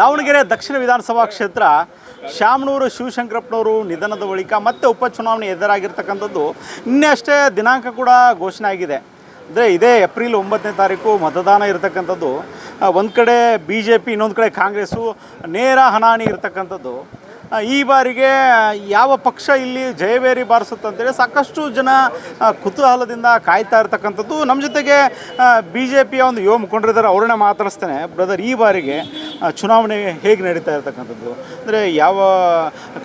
ದಾವಣಗೆರೆ ದಕ್ಷಿಣ ವಿಧಾನಸಭಾ ಕ್ಷೇತ್ರ ಶಾಮನೂರು ಶಿವಶಂಕರಪ್ಪನವರು ನಿಧನದ ಬಳಿಕ ಮತ್ತೆ ಉಪಚುನಾವಣೆ ಎದುರಾಗಿರ್ತಕ್ಕಂಥದ್ದು ನಿನ್ನೆ ಅಷ್ಟೇ ದಿನಾಂಕ ಕೂಡ ಘೋಷಣೆ ಆಗಿದೆ. ಅಂದರೆ ಇದೇ ಏಪ್ರಿಲ್ 9ನೇ ತಾರೀಕು ಮತದಾನ ಇರತಕ್ಕಂಥದ್ದು. ಒಂದು ಕಡೆ BJP, ಇನ್ನೊಂದು ಕಡೆ ಕಾಂಗ್ರೆಸ್ಸು ನೇರ ಹಣಾಹಣಿ ಇರತಕ್ಕಂಥದ್ದು. ಈ ಬಾರಿಗೆ ಯಾವ ಪಕ್ಷ ಇಲ್ಲಿ ಜಯವೇರಿ ಬಾರಿಸುತ್ತಂತೇಳಿ ಸಾಕಷ್ಟು ಜನ ಕುತೂಹಲದಿಂದ ಕಾಯ್ತಾ ಇರ್ತಕ್ಕಂಥದ್ದು. ನಮ್ಮ ಜೊತೆಗೆ BJPಯ ಒಂದು ಯುವ ಮುಖಂಡರಿದ್ದಾರೆ, ಅವ್ರನ್ನೇ ಮಾತಾಡಿಸ್ತೇನೆ. ಬ್ರದರ್, ಈ ಬಾರಿಗೆ ಚುನಾವಣೆ ಹೇಗೆ ನಡೀತಾ ಇರ್ತಕ್ಕಂಥದ್ದು? ಅಂದರೆ ಯಾವ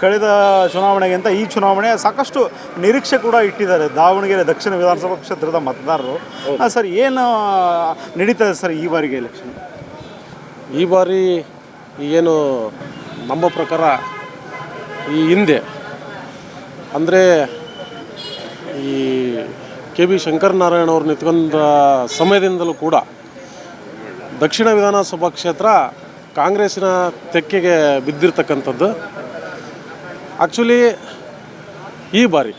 ಕಳೆದ ಚುನಾವಣೆಗಿಂತ ಈ ಚುನಾವಣೆ ಸಾಕಷ್ಟು ನಿರೀಕ್ಷೆ ಕೂಡ ಇಟ್ಟಿದ್ದಾರೆ ದಾವಣಗೆರೆ ದಕ್ಷಿಣ ವಿಧಾನಸಭಾ ಕ್ಷೇತ್ರದ ಮತದಾರರು. ಸರ್, ಏನು ನಡೀತಾ ಇದೆ ಸರ್ ಈ ಬಾರಿಗೆ ಎಲೆಕ್ಷನ್? ಈ ಬಾರಿ ಏನು ನಮ್ಮ ಪ್ರಕಾರ ಈ ಹಿಂದೆ ಅಂದರೆ ಈ KV ಶಂಕರನಾರಾಯಣ ಅವರು ನಿಂತ್ಕೊಂಡ ಸಮಯದಿಂದಲೂ ಕೂಡ ದಕ್ಷಿಣ ವಿಧಾನಸಭಾ ಕ್ಷೇತ್ರ ಕಾಂಗ್ರೆಸ್ಸಿನ ತೆಕ್ಕೆಗೆ ಬಿದ್ದಿರ್ತಕ್ಕಂಥದ್ದು. ಆ್ಯಕ್ಚುಲಿ ಈ ಬಾರಿ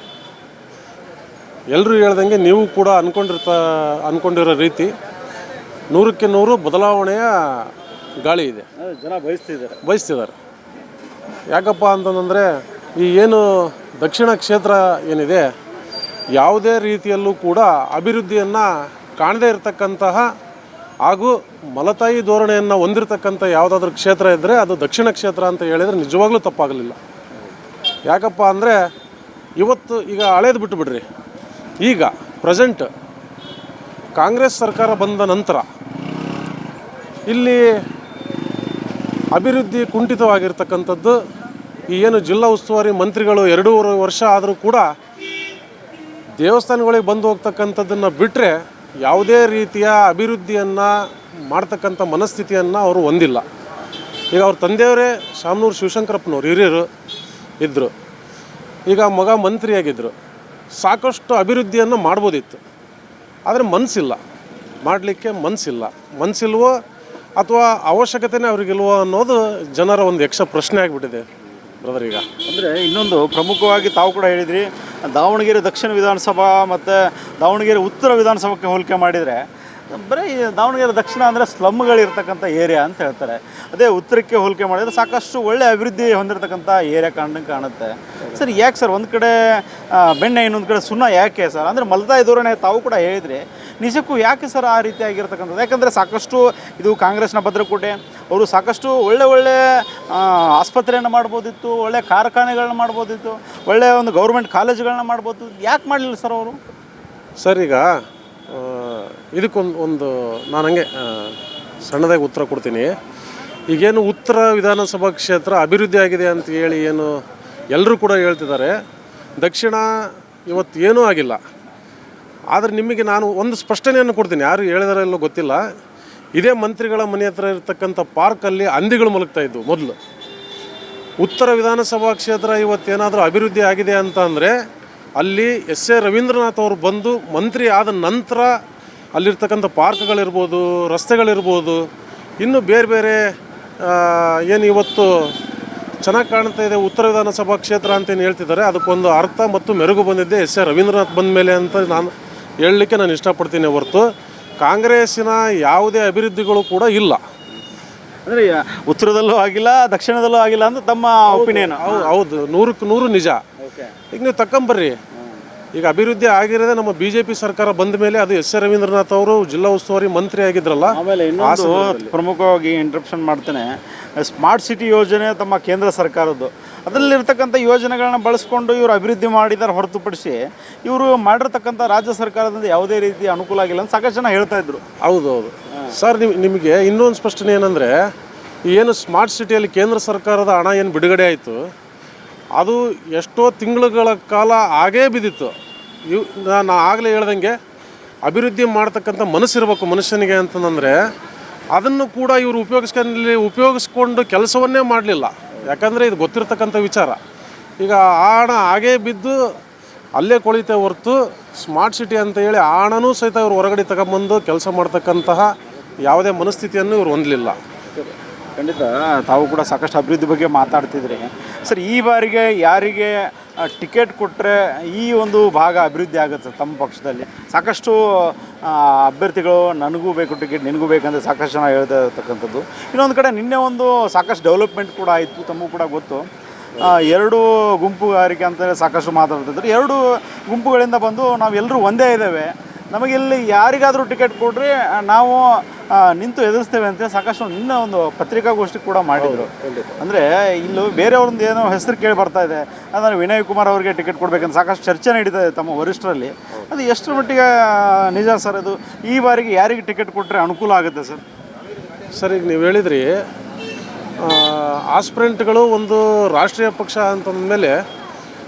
ಎಲ್ಲರೂ ಹೇಳ್ದಂಗೆ ನೀವು ಕೂಡ ಅಂದ್ಕೊಂಡಿರೋ ರೀತಿ 100ಕ್ಕೆ 100 ಬದಲಾವಣೆಯ ಗಾಳಿ ಇದೆ. ಜನ ಬಯಸ್ತಿದ್ದಾರೆ. ಯಾಕಪ್ಪ ಅಂತಂದರೆ ಈ ಏನು ದಕ್ಷಿಣ ಕ್ಷೇತ್ರ ಏನಿದೆ, ಯಾವುದೇ ರೀತಿಯಲ್ಲೂ ಕೂಡ ಅಭಿವೃದ್ಧಿಯನ್ನು ಕಾಣದೇ ಇರತಕ್ಕಂತಹ ಹಾಗೂ ಮಲತಾಯಿ ಧೋರಣೆಯನ್ನು ಹೊಂದಿರತಕ್ಕಂಥ ಯಾವುದಾದ್ರೂ ಕ್ಷೇತ್ರ ಇದ್ದರೆ ಅದು ದಕ್ಷಿಣ ಕ್ಷೇತ್ರ ಅಂತ ಹೇಳಿದರೆ ನಿಜವಾಗ್ಲೂ ತಪ್ಪಾಗಲಿಲ್ಲ. ಯಾಕಪ್ಪ ಅಂದರೆ ಇವತ್ತು ಈಗ ಹಳೇದು ಬಿಟ್ಟುಬಿಡ್ರಿ, ಈಗ ಪ್ರೆಸೆಂಟ್ ಕಾಂಗ್ರೆಸ್ ಸರ್ಕಾರ ಬಂದ ನಂತರ ಇಲ್ಲಿ ಅಭಿವೃದ್ಧಿ ಕುಂಠಿತವಾಗಿರ್ತಕ್ಕಂಥದ್ದು. ಈ ಏನು ಜಿಲ್ಲಾ ಉಸ್ತುವಾರಿ ಮಂತ್ರಿಗಳು 2.5 ವರ್ಷ ಆದರೂ ಕೂಡ ದೇವಸ್ಥಾನಗಳಿಗೆ ಬಂದು ಹೋಗ್ತಕ್ಕಂಥದ್ದನ್ನು ಬಿಟ್ಟರೆ ಯಾವುದೇ ರೀತಿಯ ಅಭಿವೃದ್ಧಿಯನ್ನು ಮಾಡ್ತಕ್ಕಂಥ ಮನಸ್ಥಿತಿಯನ್ನು ಅವರು ಹೊಂದಿಲ್ಲ. ಈಗ ಅವ್ರ ತಂದೆಯವರೇ ಶಾಮನೂರು ಶಿವಶಂಕರಪ್ಪನವ್ರು ಹಿರಿಯರು ಇದ್ದರು, ಈಗ ಮಗ ಮಂತ್ರಿಯಾಗಿದ್ದರು. ಸಾಕಷ್ಟು ಅಭಿವೃದ್ಧಿಯನ್ನು ಮಾಡ್ಬೋದಿತ್ತು, ಆದರೆ ಮಾಡಲಿಕ್ಕೆ ಮನಸ್ಸಿಲ್ವೋ ಅಥವಾ ಅವಶ್ಯಕತೆನೇ ಅವ್ರಿಗಿಲ್ವೋ ಅನ್ನೋದು ಜನರ ಒಂದು ಯಕ್ಷ ಪ್ರಶ್ನೆ ಆಗಿಬಿಟ್ಟಿದೆ ಬ್ರದರ್. ಈಗ ಅಂದರೆ ಇನ್ನೊಂದು ಪ್ರಮುಖವಾಗಿ ತಾವು ಕೂಡ ಹೇಳಿದ್ರಿ, ದಾವಣಗೆರೆ ದಕ್ಷಿಣ ವಿಧಾನಸಭಾ ಮತ್ತು ದಾವಣಗೆರೆ ಉತ್ತರ ವಿಧಾನಸಭಾಕ್ಕೆ ಹೋಲಿಕೆ ಮಾಡಿದರೆ ಬರೀ ದಾವಣಗೆರೆ ದಕ್ಷಿಣ ಅಂದರೆ ಸ್ಲಮ್ಗಳಿರ್ತಕ್ಕಂಥ ಏರಿಯಾ ಅಂತ ಹೇಳ್ತಾರೆ. ಅದೇ ಉತ್ತರಕ್ಕೆ ಹೋಲಿಕೆ ಮಾಡಿದರೆ ಸಾಕಷ್ಟು ಒಳ್ಳೆ ಅಭಿವೃದ್ಧಿ ಹೊಂದಿರತಕ್ಕಂಥ ಏರಿಯಾ ಕಾಣುತ್ತೆ. ಸರ್, ಯಾಕೆ ಸರ್ ಒಂದು ಕಡೆ ಬೆಣ್ಣೆ ಇನ್ನೊಂದು ಕಡೆ ಸುಣ್ಣ ಯಾಕೆ ಸರ್? ಅಂದರೆ ಮಲತಾಯಿ ಧೋರಣೆ ತಾವು ಕೂಡ ಹೇಳಿದ್ರಿ, ನಿಜಕ್ಕೂ ಯಾಕೆ ಸರ್ ಆ ರೀತಿ ಆಗಿರ್ತಕ್ಕಂಥದ್ದು? ಯಾಕಂದರೆ ಸಾಕಷ್ಟು ಇದು ಕಾಂಗ್ರೆಸ್ನ ಭದ್ರಕೋಟೆ, ಅವರು ಸಾಕಷ್ಟು ಒಳ್ಳೆ ಆಸ್ಪತ್ರೆಯನ್ನು ಮಾಡ್ಬೋದಿತ್ತು, ಒಳ್ಳೆ ಕಾರ್ಖಾನೆಗಳನ್ನ ಮಾಡ್ಬೋದಿತ್ತು, ಒಳ್ಳೆಯ ಒಂದು ಗೌರ್ಮೆಂಟ್ ಕಾಲೇಜುಗಳನ್ನ ಮಾಡ್ಬೋದು. ಯಾಕೆ ಮಾಡಲಿಲ್ಲ ಸರ್ ಅವರು? ಸರ್, ಈಗ ಇದಕ್ಕೊಂದು ನಾನು ಹಂಗೆ ಸಣ್ಣದಾಗಿ ಉತ್ತರ ಕೊಡ್ತೀನಿ. ಈಗೇನು ಉತ್ತರ ವಿಧಾನಸಭಾ ಕ್ಷೇತ್ರ ಅಭಿವೃದ್ಧಿ ಆಗಿದೆ ಅಂತ ಹೇಳಿ ಏನು ಎಲ್ಲರೂ ಕೂಡ ಹೇಳ್ತಿದ್ದಾರೆ, ದಕ್ಷಿಣ ಇವತ್ತು ಏನೂ ಆಗಿಲ್ಲ. ಆದರೆ ನಿಮಗೆ ನಾನು ಒಂದು ಸ್ಪಷ್ಟನೆಯನ್ನು ಕೊಡ್ತೀನಿ, ಯಾರು ಹೇಳಿದಾರೆಲ್ಲೋ ಗೊತ್ತಿಲ್ಲ. ಇದೇ ಮಂತ್ರಿಗಳ ಮನೆ ಹತ್ರ ಇರ್ತಕ್ಕಂಥ ಪಾರ್ಕಲ್ಲಿ ಹಂದಿಗಳು ಮಲಗ್ತಾಯಿದ್ವು ಮೊದಲು. ಉತ್ತರ ವಿಧಾನಸಭಾ ಕ್ಷೇತ್ರ ಇವತ್ತೇನಾದರೂ ಅಭಿವೃದ್ಧಿ ಆಗಿದೆ ಅಂತ ಅಂದರೆ ಅಲ್ಲಿ S.A. ರವೀಂದ್ರನಾಥ್ ಅವರು ಬಂದು ಮಂತ್ರಿ ಆದ ನಂತರ ಅಲ್ಲಿರ್ತಕ್ಕಂಥ ಪಾರ್ಕ್ಗಳಿರ್ಬೋದು, ರಸ್ತೆಗಳಿರ್ಬೋದು, ಇನ್ನೂ ಬೇರೆ ಏನು ಇವತ್ತು ಚೆನ್ನಾಗಿ ಕಾಣ್ತಾ ಇದೆ ಉತ್ತರ ವಿಧಾನಸಭಾ ಕ್ಷೇತ್ರ ಅಂತೇನು ಹೇಳ್ತಿದ್ದಾರೆ, ಅದಕ್ಕೊಂದು ಅರ್ಥ ಮತ್ತು ಮೆರುಗು ಬಂದಿದ್ದೆ S.A. ರವೀಂದ್ರನಾಥ್ ಬಂದ ಮೇಲೆ ಅಂತ ನಾನು ಹೇಳಲಿಕ್ಕೆ ನಾನು ಇಷ್ಟಪಡ್ತೀನಿ. ಹೊರತು ಕಾಂಗ್ರೆಸ್ಸಿನ ಯಾವುದೇ ಅಭಿವೃದ್ಧಿಗಳು ಕೂಡ ಇಲ್ಲ. ಅಂದರೆ ಉತ್ತರದಲ್ಲೂ ಆಗಿಲ್ಲ, ದಕ್ಷಿಣದಲ್ಲೂ ಆಗಿಲ್ಲ ಅಂತ ತಮ್ಮ ಒಪಿನಿಯನ್? ಹೌದು, 100ಕ್ಕೆ 100 ನಿಜ. ಈಗ ನೀವು ತಕ್ಕೊಂಬರ್ರಿ, ಈಗ ಅಭಿವೃದ್ಧಿ ಆಗಿರೋದೇ ನಮ್ಮ BJP ಸರ್ಕಾರ ಬಂದ ಮೇಲೆ. ಅದು S.A. ರವೀಂದ್ರನಾಥ್ ಅವರು ಜಿಲ್ಲಾ ಉಸ್ತುವಾರಿ ಮಂತ್ರಿ ಆಗಿದ್ರಲ್ಲ. ಆಮೇಲೆ ಇನ್ನೊಂದು ಪ್ರಮುಖವಾಗಿ ಇಂಟ್ರಪ್ಷನ್ ಮಾಡ್ತೇನೆ, ಸ್ಮಾರ್ಟ್ ಸಿಟಿ ಯೋಜನೆ ತಮ್ಮ ಕೇಂದ್ರ ಸರ್ಕಾರದ್ದು. ಅದರಲ್ಲಿರ್ತಕ್ಕಂಥ ಯೋಜನೆಗಳನ್ನ ಬಳಸ್ಕೊಂಡು ಇವರು ಅಭಿವೃದ್ಧಿ ಮಾಡಿದ್ದಾರೆ ಹೊರತುಪಡಿಸಿ ಇವರು ಮಾಡಿರ್ತಕ್ಕಂಥ ರಾಜ್ಯ ಸರ್ಕಾರದಿಂದ ಯಾವುದೇ ರೀತಿ ಅನುಕೂಲ ಆಗಿಲ್ಲ ಅಂತ ಸಾಕಷ್ಟು ಜನ ಹೇಳ್ತಾ ಇದ್ರು. ಹೌದು ಸರ್, ನಿಮಗೆ ಇನ್ನೊಂದು ಸ್ಪಷ್ಟನೆ ಏನಂದರೆ, ಏನು ಸ್ಮಾರ್ಟ್ ಸಿಟಿಯಲ್ಲಿ ಕೇಂದ್ರ ಸರ್ಕಾರದ ಹಣ ಏನು ಬಿಡುಗಡೆ ಆಯಿತು, ಅದು ಎಷ್ಟೋ ತಿಂಗಳುಗಳ ಕಾಲ ಆಗೇ ಬಿದ್ದಿತ್ತು. ನಾನು ಆಗಲೇ ಹೇಳ್ದಂಗೆ ಅಭಿವೃದ್ಧಿ ಮಾಡ್ತಕ್ಕಂಥ ಮನಸ್ಸಿರಬೇಕು ಮನುಷ್ಯನಿಗೆ ಅಂತಂದರೆ ಅದನ್ನು ಕೂಡ ಇವರು ಉಪಯೋಗಿಸ್ಕೊಂಡು ಕೆಲಸವನ್ನೇ ಮಾಡಲಿಲ್ಲ. ಯಾಕಂದರೆ ಇದು ಗೊತ್ತಿರ್ತಕ್ಕಂಥ ವಿಚಾರ. ಈಗ ಆ ಹಣ ಹಾಗೇ ಬಿದ್ದು ಅಲ್ಲೇ ಕೊಳಿತೆ ಹೊರತು ಸ್ಮಾರ್ಟ್ ಸಿಟಿ ಅಂತ ಹೇಳಿ ಆ ಹಣನೂ ಸಹಿತ ಇವರು ಹೊರಗಡೆ ತಗೊಂಬಂದು ಕೆಲಸ ಮಾಡ್ತಕ್ಕಂತಹ ಯಾವುದೇ ಮನಸ್ಥಿತಿಯನ್ನು ಇವರು ಹೊಂದಲಿಲ್ಲ. ಖಂಡಿತ ತಾವು ಕೂಡ ಸಾಕಷ್ಟು ಅಭಿವೃದ್ಧಿ ಬಗ್ಗೆ ಮಾತಾಡ್ತಿದ್ರಿ. ಸರ್, ಈ ಬಾರಿಗೆ ಯಾರಿಗೆ ಟಿಕೆಟ್ ಕೊಟ್ಟರೆ ಈ ಒಂದು ಭಾಗ ಅಭಿವೃದ್ಧಿ ಆಗುತ್ತೆ ತಮ್ಮ ಪಕ್ಷದಲ್ಲಿ? ಸಾಕಷ್ಟು ಅಭ್ಯರ್ಥಿಗಳು ನನಗೂ ಬೇಕು ಟಿಕೆಟ್, ನಿನಗೂ ಬೇಕಂದರೆ ಸಾಕಷ್ಟು ಜನ ಹೇಳ್ತಾ ಇರ್ತಕ್ಕಂಥದ್ದು. ಇನ್ನೊಂದು ಕಡೆ ನಿನ್ನೆ ಒಂದು ಸಾಕಷ್ಟು ಡೆವಲಪ್ಮೆಂಟ್ ಕೂಡ ಆಯಿತು, ತಮಗೂ ಕೂಡ ಗೊತ್ತು. ಎರಡು ಗುಂಪುಗಾರಿಕೆ ಅಂತಲೇ ಸಾಕಷ್ಟು ಮಾತಾಡ್ತಿದ್ರು. ಎರಡು ಗುಂಪುಗಳಿಂದ ಬಂದು ನಾವೆಲ್ಲರೂ ಒಂದೇ ಇದ್ದೇವೆ, ನಮಗಿಲ್ಲಿ ಯಾರಿಗಾದರೂ ಟಿಕೆಟ್ ಕೊಡ್ರಿ ನಾವು ನಿಂತು ಎದುರಿಸ್ತೇವೆ ಅಂತ ಸಾಕಷ್ಟು ನಿನ್ನೆ ಒಂದು ಪತ್ರಿಕಾಗೋಷ್ಠಿ ಕೂಡ ಮಾಡಿದರು. ಅಂದರೆ ಇಲ್ಲೂ ಬೇರೆಯವ್ರದ್ದು ಏನೋ ಹೆಸರು ಕೇಳಿ ಬರ್ತಾ ಇದೆ, ಅಂದರೆ ವಿನಯ್ ಕುಮಾರ್ ಅವರಿಗೆ ಟಿಕೆಟ್ ಕೊಡಬೇಕಂತ ಸಾಕಷ್ಟು ಚರ್ಚೆ ನಡೀತಾ ಇದೆ ತಮ್ಮ ವರಿಷ್ಠರಲ್ಲಿ. ಅದು ಎಷ್ಟರ ಮಟ್ಟಿಗೆ ನಿಜ ಸರ್? ಅದು ಈ ಬಾರಿಗೆ ಯಾರಿಗೆ ಟಿಕೆಟ್ ಕೊಟ್ಟರೆ ಅನುಕೂಲ ಆಗುತ್ತೆ ಸರ್? ಸರ್, ಈಗ ನೀವು ಹೇಳಿದ್ರಿ ಆಸ್ಪಿರೆಂಟ್ಗಳು ಒಂದು ರಾಷ್ಟ್ರೀಯ ಪಕ್ಷ ಅಂತಂದಮೇಲೆ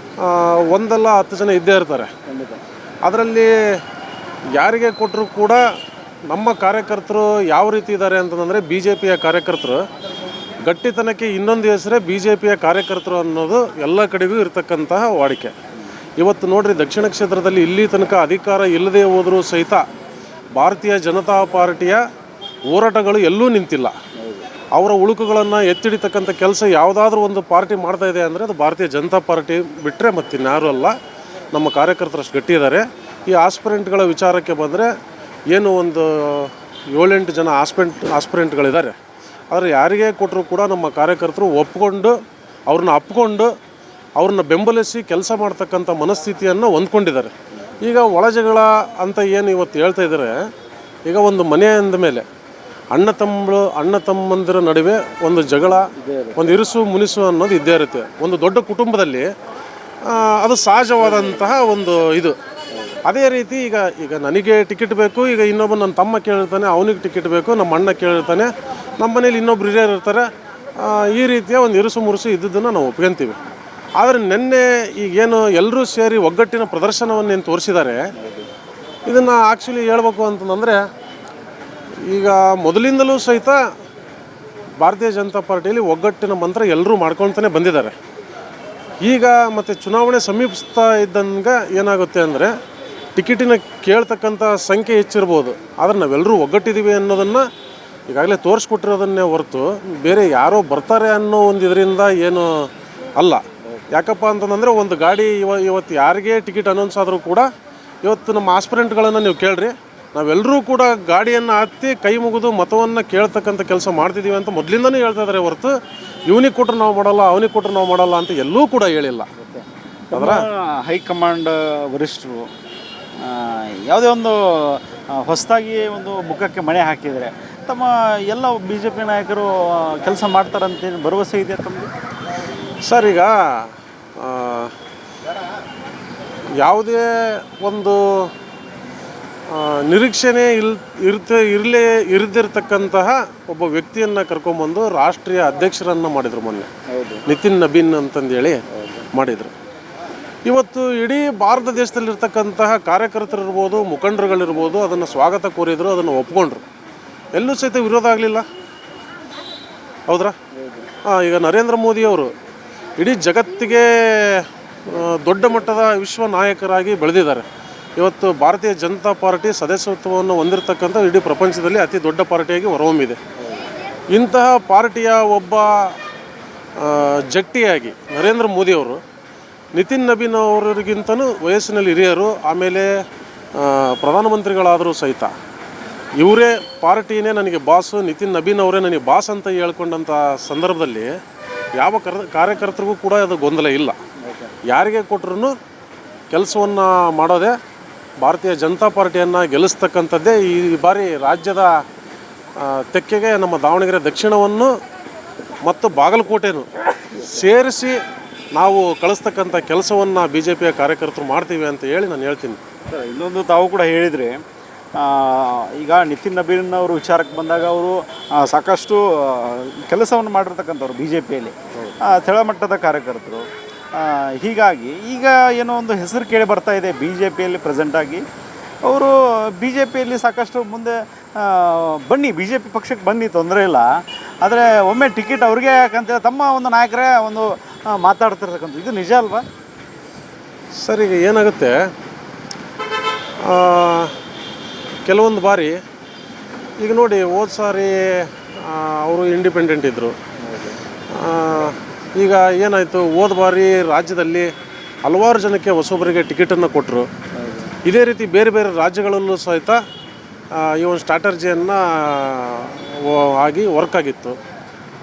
ಒಂದಲ್ಲ 10 ಜನ ಇದ್ದೇ ಇರ್ತಾರೆ. ಅದರಲ್ಲಿ ಯಾರಿಗೆ ಕೊಟ್ಟರು ಕೂಡ ನಮ್ಮ ಕಾರ್ಯಕರ್ತರು ಯಾವ ರೀತಿ ಇದ್ದಾರೆ ಅಂತಂದರೆ, ಬಿ ಜೆ ಪಿಯ ಕಾರ್ಯಕರ್ತರು ಗಟ್ಟಿತನಕ್ಕೆ ಇನ್ನೊಂದು ಹೆಸರೇ ಬಿ ಜೆ ಪಿಯ ಕಾರ್ಯಕರ್ತರು ಅನ್ನೋದು ಎಲ್ಲ ಕಡೆಗೂ ಇರತಕ್ಕಂತಹ ವಾಡಿಕೆ. ಇವತ್ತು ನೋಡ್ರಿ, ದಕ್ಷಿಣ ಕ್ಷೇತ್ರದಲ್ಲಿ ಇಲ್ಲಿ ತನಕ ಅಧಿಕಾರ ಇಲ್ಲದೆ ಹೋದರೂ ಸಹಿತ ಭಾರತೀಯ ಜನತಾ ಪಾರ್ಟಿಯ ಹೋರಾಟಗಳು ಎಲ್ಲೂ ನಿಂತಿಲ್ಲ. ಅವರ ಉಳುಕುಗಳನ್ನು ಎತ್ತಿಡಿತಕ್ಕಂಥ ಕೆಲಸ ಯಾವುದಾದ್ರೂ ಒಂದು ಪಾರ್ಟಿ ಮಾಡ್ತಾ ಇದೆ ಅಂದರೆ ಅದು ಭಾರತೀಯ ಜನತಾ ಪಾರ್ಟಿ ಬಿಟ್ಟರೆ ಮತ್ತಿನ್ಯಾರೂ ಅಲ್ಲ. ನಮ್ಮ ಕಾರ್ಯಕರ್ತರು ಅಷ್ಟು ಗಟ್ಟಿ ಇದ್ದಾರೆ. ಈ ಆಸ್ಪಿರೆಂಟ್ಗಳ ವಿಚಾರಕ್ಕೆ ಬಂದರೆ ಏನು ಒಂದು 7-8 ಜನ ಆಸ್ಪಿರೆಂಟ್ಗಳಿದ್ದಾರೆ. ಆದರೆ ಯಾರಿಗೇ ಕೊಟ್ಟರು ಕೂಡ ನಮ್ಮ ಕಾರ್ಯಕರ್ತರು ಒಪ್ಕೊಂಡು ಅವ್ರನ್ನ ಬೆಂಬಲಿಸಿ ಕೆಲಸ ಮಾಡ್ತಕ್ಕಂಥ ಮನಸ್ಥಿತಿಯನ್ನು ಹೊಂದ್ಕೊಂಡಿದ್ದಾರೆ. ಈಗ ಒಳಜಗಳ ಅಂತ ಏನು ಇವತ್ತು ಹೇಳ್ತಾ ಇದ್ದಾರೆ, ಈಗ ಒಂದು ಮನೆ ಅಂದ ಮೇಲೆ ಅಣ್ಣ ತಮ್ಮಂದಿರ ನಡುವೆ ಒಂದು ಜಗಳ, ಒಂದು ಇರುಸು ಮುನಿಸು ಅನ್ನೋದು ಇದ್ದೇ ಇರುತ್ತೆ. ಒಂದು ದೊಡ್ಡ ಕುಟುಂಬದಲ್ಲಿ ಅದು ಸಹಜವಾದಂತಹ ಒಂದು ಇದು. ಅದೇ ರೀತಿ ಈಗ ನನಗೆ ಟಿಕೆಟ್ ಬೇಕು, ಈಗ ಇನ್ನೊಬ್ಬ ನನ್ನ ತಮ್ಮ ಕೇಳಿರ್ತಾನೆ, ಅವನಿಗೆ ಟಿಕೆಟ್ ಬೇಕು, ನಮ್ಮ ಅಣ್ಣ ಕೇಳಿರ್ತಾನೆ, ನಮ್ಮ ಮನೇಲಿ ಇನ್ನೊಬ್ರು ಹಿರಿಯರು ಇರ್ತಾರೆ. ಈ ರೀತಿಯ ಒಂದು ಇರುಸು ಮುರುಸು ಇದ್ದದ್ದನ್ನು ನಾವು ಒಪ್ಕೊಂತೀವಿ. ಆದರೆ ನಿನ್ನೆ ಈಗೇನು ಎಲ್ಲರೂ ಸೇರಿ ಒಗ್ಗಟ್ಟಿನ ಪ್ರದರ್ಶನವನ್ನೇನು ತೋರಿಸಿದ್ದಾರೆ, ಇದನ್ನು ಆ್ಯಕ್ಚುಲಿ ಹೇಳ್ಬೇಕು ಅಂತಂದರೆ, ಈಗ ಮೊದಲಿಂದಲೂ ಸಹಿತ ಭಾರತೀಯ ಜನತಾ ಪಾರ್ಟಿಯಲ್ಲಿ ಒಗ್ಗಟ್ಟಿನ ಮಂತ್ರ ಎಲ್ಲರೂ ಮಾಡ್ಕೊಳ್ತಾನೆ ಬಂದಿದ್ದಾರೆ. ಈಗ ಮತ್ತು ಚುನಾವಣೆ ಸಮೀಪಿಸ್ತಾ ಇದ್ದಂಗೆ ಏನಾಗುತ್ತೆ ಅಂದರೆ, ಟಿಕೆಟಿನ ಕೇಳ್ತಕ್ಕಂಥ ಸಂಖ್ಯೆ ಹೆಚ್ಚಿರ್ಬೋದು, ಆದರೆ ನಾವೆಲ್ಲರೂ ಒಗ್ಗಟ್ಟಿದ್ದೀವಿ ಅನ್ನೋದನ್ನು ಈಗಾಗಲೇ ತೋರಿಸ್ಕೊಟ್ಟಿರೋದನ್ನೇ ಹೊರತು ಬೇರೆ ಯಾರೋ ಬರ್ತಾರೆ ಅನ್ನೋ ಒಂದು ಇದರಿಂದ ಏನು ಅಲ್ಲ. ಯಾಕಪ್ಪ ಅಂತಂದರೆ, ಒಂದು ಗಾಡಿ ಇವತ್ತು ಯಾರಿಗೆ ಟಿಕೆಟ್ ಅನೌನ್ಸ್ ಆದರೂ ಕೂಡ ಇವತ್ತು ನಮ್ಮ ಆಸ್ಪಿರೆಂಟ್ಗಳನ್ನು ನೀವು ಕೇಳ್ರಿ, ನಾವೆಲ್ಲರೂ ಕೂಡ ಗಾಡಿಯನ್ನು ಹತ್ತಿ ಕೈ ಮುಗಿದು ಮತವನ್ನು ಕೇಳ್ತಕ್ಕಂಥ ಕೆಲಸ ಮಾಡ್ತಿದ್ದೀವಿ ಅಂತ ಮೊದಲಿಂದನೂ ಹೇಳ್ತಾ ಇದ್ದಾರೆ ಹೊರತು ಇವನಿಗೆ ಕೊಟ್ಟರು ನಾವು ಮಾಡಲ್ಲ, ಅವನಿಗೆ ಕೊಟ್ಟರು ನಾವು ಮಾಡಲ್ಲ ಅಂತ ಎಲ್ಲೂ ಕೂಡ ಹೇಳಿಲ್ಲ. ಅದರ ಹೈಕಮಾಂಡ್ ವರಿಷ್ಠರು ಯಾವುದೇ ಒಂದು ಹೊಸದಾಗಿ ಒಂದು ಮುಖಕ್ಕೆ ಮಣೆ ಹಾಕಿದರೆ ತಮ್ಮ ಎಲ್ಲ ಬಿ ಜೆ ಪಿ ನಾಯಕರು ಕೆಲಸ ಮಾಡ್ತಾರಂತೇನು ಭರವಸೆ ಇದೆ ತಮಗೆ? ಸರ್, ಈಗ ಯಾವುದೇ ಒಂದು ನಿರೀಕ್ಷೆನೇ ಇರದಿರ್ತಕ್ಕಂತಹ ಒಬ್ಬ ವ್ಯಕ್ತಿಯನ್ನು ಕರ್ಕೊಂಬಂದು ರಾಷ್ಟ್ರೀಯ ಅಧ್ಯಕ್ಷರನ್ನು ಮಾಡಿದರು ಮೊನ್ನೆ. ನಿತಿನ್ ನಬೀನ್ ಅಂತಂದೇಳಿ ಮಾಡಿದರು. ಇವತ್ತು ಇಡೀ ಭಾರತ ದೇಶದಲ್ಲಿರ್ತಕ್ಕಂತಹ ಕಾರ್ಯಕರ್ತರಿರ್ಬೋದು, ಮುಖಂಡರುಗಳಿರ್ಬೋದು ಅದನ್ನು ಸ್ವಾಗತ ಕೋರಿದರು, ಅದನ್ನು ಒಪ್ಕೊಂಡ್ರು. ಎಲ್ಲೂ ಸಹಿತ ವಿರೋಧ ಆಗಲಿಲ್ಲ, ಹೌದ್ರಾ? ಈಗ ನರೇಂದ್ರ ಮೋದಿಯವರು ಇಡೀ ಜಗತ್ತಿಗೆ ದೊಡ್ಡ ಮಟ್ಟದ ವಿಶ್ವ ನಾಯಕರಾಗಿ ಬೆಳೆದಿದ್ದಾರೆ. ಇವತ್ತು ಭಾರತೀಯ ಜನತಾ ಪಾರ್ಟಿ ಸದಸ್ಯತ್ವವನ್ನು ಹೊಂದಿರತಕ್ಕಂಥ ಇಡೀ ಪ್ರಪಂಚದಲ್ಲಿ ಅತಿ ದೊಡ್ಡ ಪಾರ್ಟಿಯಾಗಿ ಹೊರಹೊಮ್ಮಿದೆ. ಇಂತಹ ಪಾರ್ಟಿಯ ಒಬ್ಬ ಜಟ್ಟಿಯಾಗಿ ನರೇಂದ್ರ ಮೋದಿಯವರು ನಿತಿನ್ ನಬೀನ್ ಅವರಿಗಿಂತಲೂ ವಯಸ್ಸಿನಲ್ಲಿ ಹಿರಿಯರು, ಆಮೇಲೆ ಪ್ರಧಾನಮಂತ್ರಿಗಳಾದರೂ ಸಹಿತ ಇವರೇ ಪಾರ್ಟಿನೇ ನನಗೆ ಬಾಸು, ನಿತಿನ್ ನಬೀನ್ ಅವರೇ ನನಗೆ ಬಾಸ್ ಅಂತ ಹೇಳ್ಕೊಂಡಂಥ ಸಂದರ್ಭದಲ್ಲಿ ಯಾವ ಕಾರ್ಯಕರ್ತರಿಗೂ ಕೂಡ ಅದು ಗೊಂದಲ ಇಲ್ಲ. ಯಾರಿಗೆ ಕೊಟ್ಟರು ಕೆಲಸವನ್ನು ಮಾಡೋದೇ, ಭಾರತೀಯ ಜನತಾ ಪಾರ್ಟಿಯನ್ನು ಗೆಲ್ಲಿಸ್ತಕ್ಕಂಥದ್ದೇ. ಈ ಬಾರಿ ರಾಜ್ಯದ ತೆಕ್ಕೆಗೆ ನಮ್ಮ ದಾವಣಗೆರೆ ದಕ್ಷಿಣವನ್ನು ಮತ್ತು ಬಾಗಲಕೋಟೆನೂ ಸೇರಿಸಿ ನಾವು ಕಳಿಸ್ತಕ್ಕಂಥ ಕೆಲಸವನ್ನು ಬಿ ಜೆ ಪಿಯ ಕಾರ್ಯಕರ್ತರು ಮಾಡ್ತೀವಿ ಅಂತ ಹೇಳಿ ನಾನು ಹೇಳ್ತೀನಿ. ಇನ್ನೊಂದು ತಾವು ಕೂಡ ಹೇಳಿದರೆ, ಈಗ ನಿತಿನ್ ನಬೀನ್ ಅವರು ವಿಚಾರಕ್ಕೆ ಬಂದಾಗ ಅವರು ಸಾಕಷ್ಟು ಕೆಲಸವನ್ನು ಮಾಡಿರ್ತಕ್ಕಂಥವ್ರು ಬಿ ಜೆ ಪಿಯಲ್ಲಿ, ತೆಳಮಟ್ಟದ ಕಾರ್ಯಕರ್ತರು. ಹೀಗಾಗಿ ಈಗ ಏನೋ ಒಂದು ಹೆಸರು ಕೇಳಿ ಬರ್ತಾ ಇದೆ ಬಿ ಜೆ ಪಿಯಲ್ಲಿ ಪ್ರೆಸೆಂಟಾಗಿ. ಅವರು ಬಿ ಜೆ ಪಿಯಲ್ಲಿ ಸಾಕಷ್ಟು ಮುಂದೆ ಬನ್ನಿ, ಬಿ ಜೆ ಪಿ ಪಕ್ಷಕ್ಕೆ ಬನ್ನಿ, ತೊಂದರೆ ಇಲ್ಲ, ಆದರೆ ಒಮ್ಮೆ ಟಿಕೆಟ್ ಅವ್ರಿಗೆ ಯಾಕಂತೇಳಿ ತಮ್ಮ ಒಂದು ನಾಯಕರೇ ಒಂದು ಮಾತಾಡ್ತಿರ್ತಕ್ಕಂಥ, ಇದು ನಿಜ ಅಲ್ವಾ ಸರ್? ಈಗ ಏನಾಗುತ್ತೆ, ಕೆಲವೊಂದು ಬಾರಿ ಈಗ ನೋಡಿ, ಹೋದ ಸಾರಿ ಅವರು ಇಂಡಿಪೆಂಡೆಂಟ್ ಇದ್ದರು. ಈಗ ಏನಾಯಿತು, ಹೋದ ಬಾರಿ ರಾಜ್ಯದಲ್ಲಿ ಹಲವಾರು ಜನಕ್ಕೆ ಹೊಸಬರಿಗೆ ಟಿಕೆಟನ್ನು ಕೊಟ್ಟರು. ಇದೇ ರೀತಿ ಬೇರೆ ಬೇರೆ ರಾಜ್ಯಗಳಲ್ಲೂ ಸಹಿತ ಈ ಒಂದು ಸ್ಟ್ರಾಟರ್ಜಿಯನ್ನು ಆಗಿ ವರ್ಕ್ ಆಗಿತ್ತು.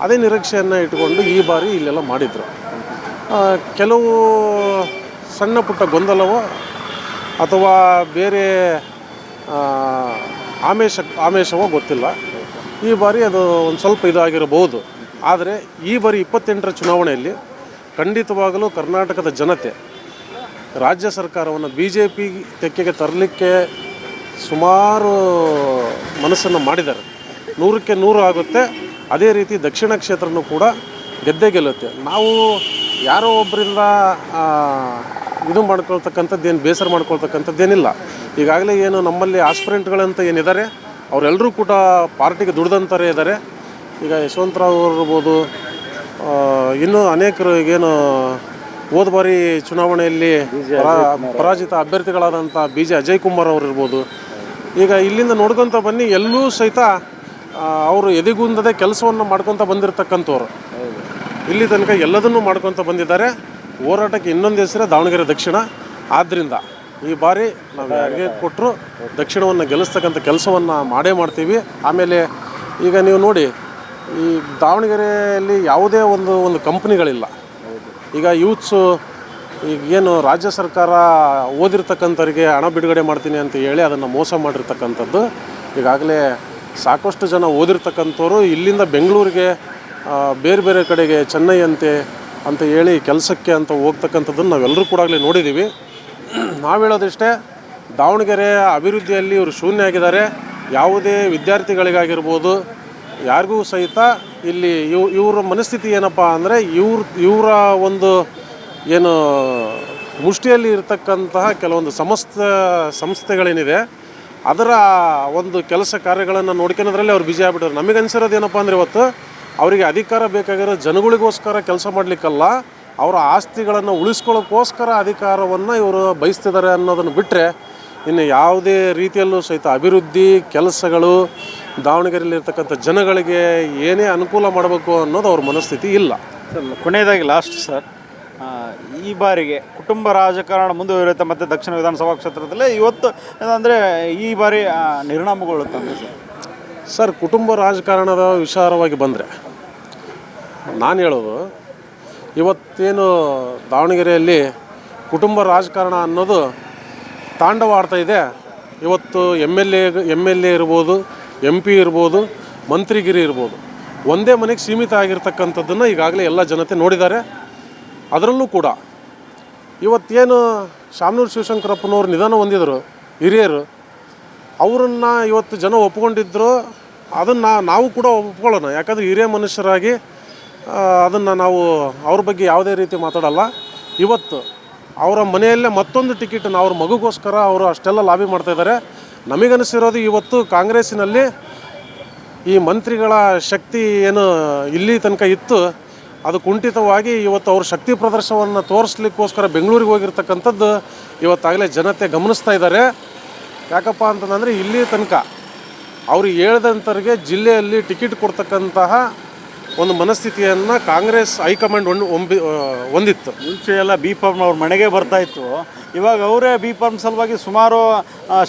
ಅದೇ ನಿರೀಕ್ಷೆಯನ್ನು ಇಟ್ಟುಕೊಂಡು ಈ ಬಾರಿ ಇಲ್ಲೆಲ್ಲ ಮಾಡಿದರು. ಕೆಲವು ಸಣ್ಣ ಪುಟ್ಟ ಗೊಂದಲವೋ ಅಥವಾ ಬೇರೆ ಆಮಿಷವೋ ಗೊತ್ತಿಲ್ಲ. ಈ ಬಾರಿ ಅದು ಒಂದು ಸ್ವಲ್ಪ ಇದಾಗಿರಬಹುದು. ಆದರೆ ಈ ಬಾರಿ 28ರ ಚುನಾವಣೆಯಲ್ಲಿ ಖಂಡಿತವಾಗಲೂ ಕರ್ನಾಟಕದ ಜನತೆ ರಾಜ್ಯ ಸರ್ಕಾರವನ್ನು BJP ತೆಕ್ಕೆಗೆ ತರಲಿಕ್ಕೆ ಸುಮಾರು ಮನಸ್ಸನ್ನು ಮಾಡಿದ್ದಾರೆ. 100ಕ್ಕೆ 100 ಆಗುತ್ತೆ. ಅದೇ ರೀತಿ ದಕ್ಷಿಣ ಕ್ಷೇತ್ರನೂ ಕೂಡ ಗೆದ್ದೇ ಗೆಲ್ಲುತ್ತೆ. ನಾವು ಯಾರೋ ಒಬ್ಬರಿಂದ ಇದು ಮಾಡ್ಕೊಳ್ತಕ್ಕಂಥದ್ದೇನು ಬೇಸರ ಮಾಡ್ಕೊಳ್ತಕ್ಕಂಥದ್ದೇನಿಲ್ಲ. ಈಗಾಗಲೇ ಏನು ನಮ್ಮಲ್ಲಿ ಆಸ್ಪಿರೆಂಟ್ಗಳಂತ ಏನಿದ್ದಾರೆ ಅವರೆಲ್ಲರೂ ಕೂಡ ಪಾರ್ಟಿಗೆ ದುಡ್ದಂತಾರೆ ಇದ್ದಾರೆ. ಈಗ ಯಶವಂತರಾವ್ ಅವರು ಇರ್ಬೋದು, ಇನ್ನೂ ಅನೇಕರು ಈಗೇನು ಹೋದ ಬಾರಿ ಚುನಾವಣೆಯಲ್ಲಿ ಪರಾಜಿತ ಅಭ್ಯರ್ಥಿಗಳಾದಂಥ BJ ಅಜಯ್ ಕುಮಾರ್ ಅವರು ಇರ್ಬೋದು. ಈಗ ಇಲ್ಲಿಂದ ನೋಡ್ಕೊತ ಬನ್ನಿ, ಎಲ್ಲೂ ಸಹಿತ ಅವರು ಎದೆಗುಂದದೆ ಕೆಲಸವನ್ನು ಮಾಡ್ಕೊತ ಬಂದಿರತಕ್ಕಂಥವ್ರು. ಇಲ್ಲಿ ತನಕ ಎಲ್ಲದನ್ನೂ ಮಾಡ್ಕೊತ ಬಂದಿದ್ದಾರೆ. ಹೋರಾಟಕ್ಕೆ ಇನ್ನೊಂದು ಹೆಸರೇ ದಾವಣಗೆರೆ ದಕ್ಷಿಣ. ಆದ್ದರಿಂದ ಈ ಬಾರಿ ನಾವು ಯಾರಿಗೆ ಕೊಟ್ಟರು ದಕ್ಷಿಣವನ್ನು ಗೆಲ್ಲಿಸ್ತಕ್ಕಂಥ ಕೆಲಸವನ್ನು ಮಾಡೇ ಮಾಡ್ತೀವಿ. ಆಮೇಲೆ ಈಗ ನೀವು ನೋಡಿ, ಈ ದಾವಣಗೆರೆಯಲ್ಲಿ ಯಾವುದೇ ಒಂದು ಕಂಪ್ನಿಗಳಿಲ್ಲ. ಈಗ ಯೂತ್ಸು ಈಗ ಏನು ರಾಜ್ಯ ಸರ್ಕಾರ ಓದಿರ್ತಕ್ಕಂಥವ್ರಿಗೆ ಹಣ ಬಿಡುಗಡೆ ಮಾಡ್ತೀನಿ ಅಂತ ಹೇಳಿ ಅದನ್ನು ಮೋಸ ಮಾಡಿರ್ತಕ್ಕಂಥದ್ದು. ಈಗಾಗಲೇ ಸಾಕಷ್ಟು ಜನ ಓದಿರ್ತಕ್ಕಂಥವ್ರು ಇಲ್ಲಿಂದ ಬೆಂಗಳೂರಿಗೆ ಬೇರೆ ಬೇರೆ ಕಡೆಗೆ ಚೆನ್ನೈ ಅಂತ ಹೇಳಿ ಕೆಲಸಕ್ಕೆ ಅಂತ ಹೋಗ್ತಕ್ಕಂಥದ್ದನ್ನು ನಾವೆಲ್ಲರೂ ಕೂಡ ನೋಡಿದ್ದೀವಿ. ನಾವು ಹೇಳೋದಿಷ್ಟೇ, ದಾವಣಗೆರೆ ಅಭಿವೃದ್ಧಿಯಲ್ಲಿ ಇವರು ಶೂನ್ಯ ಆಗಿದ್ದಾರೆ. ಯಾವುದೇ ವಿದ್ಯಾರ್ಥಿಗಳಿಗಾಗಿರ್ಬೋದು ಯಾರಿಗೂ ಸಹಿತ ಇಲ್ಲಿ ಇವರ ಮನಸ್ಥಿತಿ ಏನಪ್ಪ ಅಂದರೆ ಇವರ ಒಂದು ಏನು ಮುಷ್ಟಿಯಲ್ಲಿ ಇರತಕ್ಕಂತಹ ಕೆಲವೊಂದು ಸಂಸ್ಥೆಗಳೇನಿದೆ ಅದರ ಒಂದು ಕೆಲಸ ಕಾರ್ಯಗಳನ್ನು ನೋಡ್ಕೊಳ್ಳೋದ್ರಲ್ಲಿ ಅವ್ರು ಬಿಜಿ ಆಗ್ಬಿಟ್ಟರು. ನಮಗನ್ಸಿರೋದು ಏನಪ್ಪ ಅಂದರೆ ಇವತ್ತು ಅವರಿಗೆ ಅಧಿಕಾರ ಬೇಕಾಗಿರೋ ಜನಗಳಿಗೋಸ್ಕರ ಕೆಲಸ ಮಾಡಲಿಕ್ಕಲ್ಲ, ಅವರ ಆಸ್ತಿಗಳನ್ನು ಉಳಿಸ್ಕೊಳ್ಳೋಕ್ಕೋಸ್ಕರ ಅಧಿಕಾರವನ್ನು ಇವರು ಬಯಸ್ತಿದ್ದಾರೆ ಅನ್ನೋದನ್ನು ಬಿಟ್ಟರೆ ಇನ್ನು ಯಾವುದೇ ರೀತಿಯಲ್ಲೂ ಸಹಿತ ಅಭಿವೃದ್ಧಿ ಕೆಲಸಗಳು ದಾವಣಗೆರೆಯಲ್ಲಿರ್ತಕ್ಕಂಥ ಜನಗಳಿಗೆ ಏನೇ ಅನುಕೂಲ ಮಾಡಬೇಕು ಅನ್ನೋದು ಅವ್ರ ಮನಸ್ಥಿತಿ ಇಲ್ಲ. ಸರ್, ಕೊನೆಯದಾಗಿ ಲಾಸ್ಟ್ ಸರ್, ಈ ಬಾರಿಗೆ ಕುಟುಂಬ ರಾಜಕಾರಣ ಮುಂದುವರಿಯುತ್ತೆ ಮತ್ತು ದಕ್ಷಿಣ ವಿಧಾನಸಭಾ ಕ್ಷೇತ್ರದಲ್ಲಿ ಇವತ್ತು ಅಂದರೆ ಈ ಬಾರಿ ನಿರ್ಣಾಮಗೊಳ್ಳುತ್ತೆ ಸರ್. ಕುಟುಂಬ ರಾಜಕಾರಣದ ವಿಚಾರವಾಗಿ ಬಂದರೆ ನಾನು ಹೇಳೋದು, ಇವತ್ತೇನು ದಾವಣಗೆರೆಯಲ್ಲಿ ಕುಟುಂಬ ರಾಜಕಾರಣ ಅನ್ನೋದು ತಾಂಡವಾಡ್ತಾ ಇದೆ. ಇವತ್ತು ಎಮ್ ಎಲ್ ಎ ಇರ್ಬೋದು, MP ಇರ್ಬೋದು, ಮಂತ್ರಿಗಿರಿ ಇರ್ಬೋದು, ಒಂದೇ ಮನೆಗೆ ಸೀಮಿತ ಆಗಿರ್ತಕ್ಕಂಥದ್ದನ್ನು ಈಗಾಗಲೇ ಎಲ್ಲ ಜನತೆ ನೋಡಿದ್ದಾರೆ. ಅದರಲ್ಲೂ ಕೂಡ ಇವತ್ತೇನು ಶಾಮನೂರು ಶಿವಶಂಕರಪ್ಪನವ್ರು ನಿಧನ ಹೊಂದಿದರು, ಹಿರಿಯರು, ಅವರನ್ನು ಇವತ್ತು ಜನ ಒಪ್ಕೊಂಡಿದ್ರು. ಅದನ್ನು ನಾವು ಕೂಡ ಒಪ್ಕೊಳ್ಳೋಣ. ಯಾಕಂದರೆ ಹಿರಿಯ ಮನುಷ್ಯರಾಗಿ ಅದನ್ನು ನಾವು ಅವ್ರ ಬಗ್ಗೆ ಯಾವುದೇ ರೀತಿ ಮಾತಾಡಲ್ಲ. ಇವತ್ತು ಅವರ ಮನೆಯಲ್ಲೇ ಮತ್ತೊಂದು ಟಿಕೆಟನ್ನು ಅವ್ರ ಮಗುಗೋಸ್ಕರ ಅವರು ಅಷ್ಟೆಲ್ಲ ಲಾಬಿ ಮಾಡ್ತಾಯಿದ್ದಾರೆ. ನಮಗನಿಸಿರೋದು ಇವತ್ತು ಕಾಂಗ್ರೆಸ್ಸಿನಲ್ಲಿ ಈ ಮಂತ್ರಿಗಳ ಶಕ್ತಿ ಏನು ಇಲ್ಲಿ ತನಕ ಇತ್ತು ಅದು ಕುಂಠಿತವಾಗಿ ಇವತ್ತು ಅವ್ರ ಶಕ್ತಿ ಪ್ರದರ್ಶನವನ್ನು ತೋರಿಸ್ಲಿಕ್ಕೋಸ್ಕರ ಬೆಂಗಳೂರಿಗೆ ಹೋಗಿರ್ತಕ್ಕಂಥದ್ದು ಇವತ್ತಾಗಲೇ ಜನತೆ ಗಮನಿಸ್ತಾ ಇದ್ದಾರೆ. ಯಾಕಪ್ಪ ಅಂತಂದರೆ ಇಲ್ಲಿ ತನಕ ಅವರು ಹೇಳ್ದಂಥವ್ರಿಗೆ ಜಿಲ್ಲೆಯಲ್ಲಿ ಟಿಕೆಟ್ ಕೊಡ್ತಕ್ಕಂತಹ ಒಂದು ಮನಸ್ಥಿತಿಯನ್ನು ಕಾಂಗ್ರೆಸ್ ಹೈಕಮಾಂಡ್ ಹೊಂದಿತ್ತು. ಮುಂಚೆ ಎಲ್ಲ B.Pharm ಅವ್ರ ಮನೆಗೆ ಬರ್ತಾಯಿತ್ತು. ಇವಾಗ ಅವರೇ B.Pharm ಸಲುವಾಗಿ ಸುಮಾರು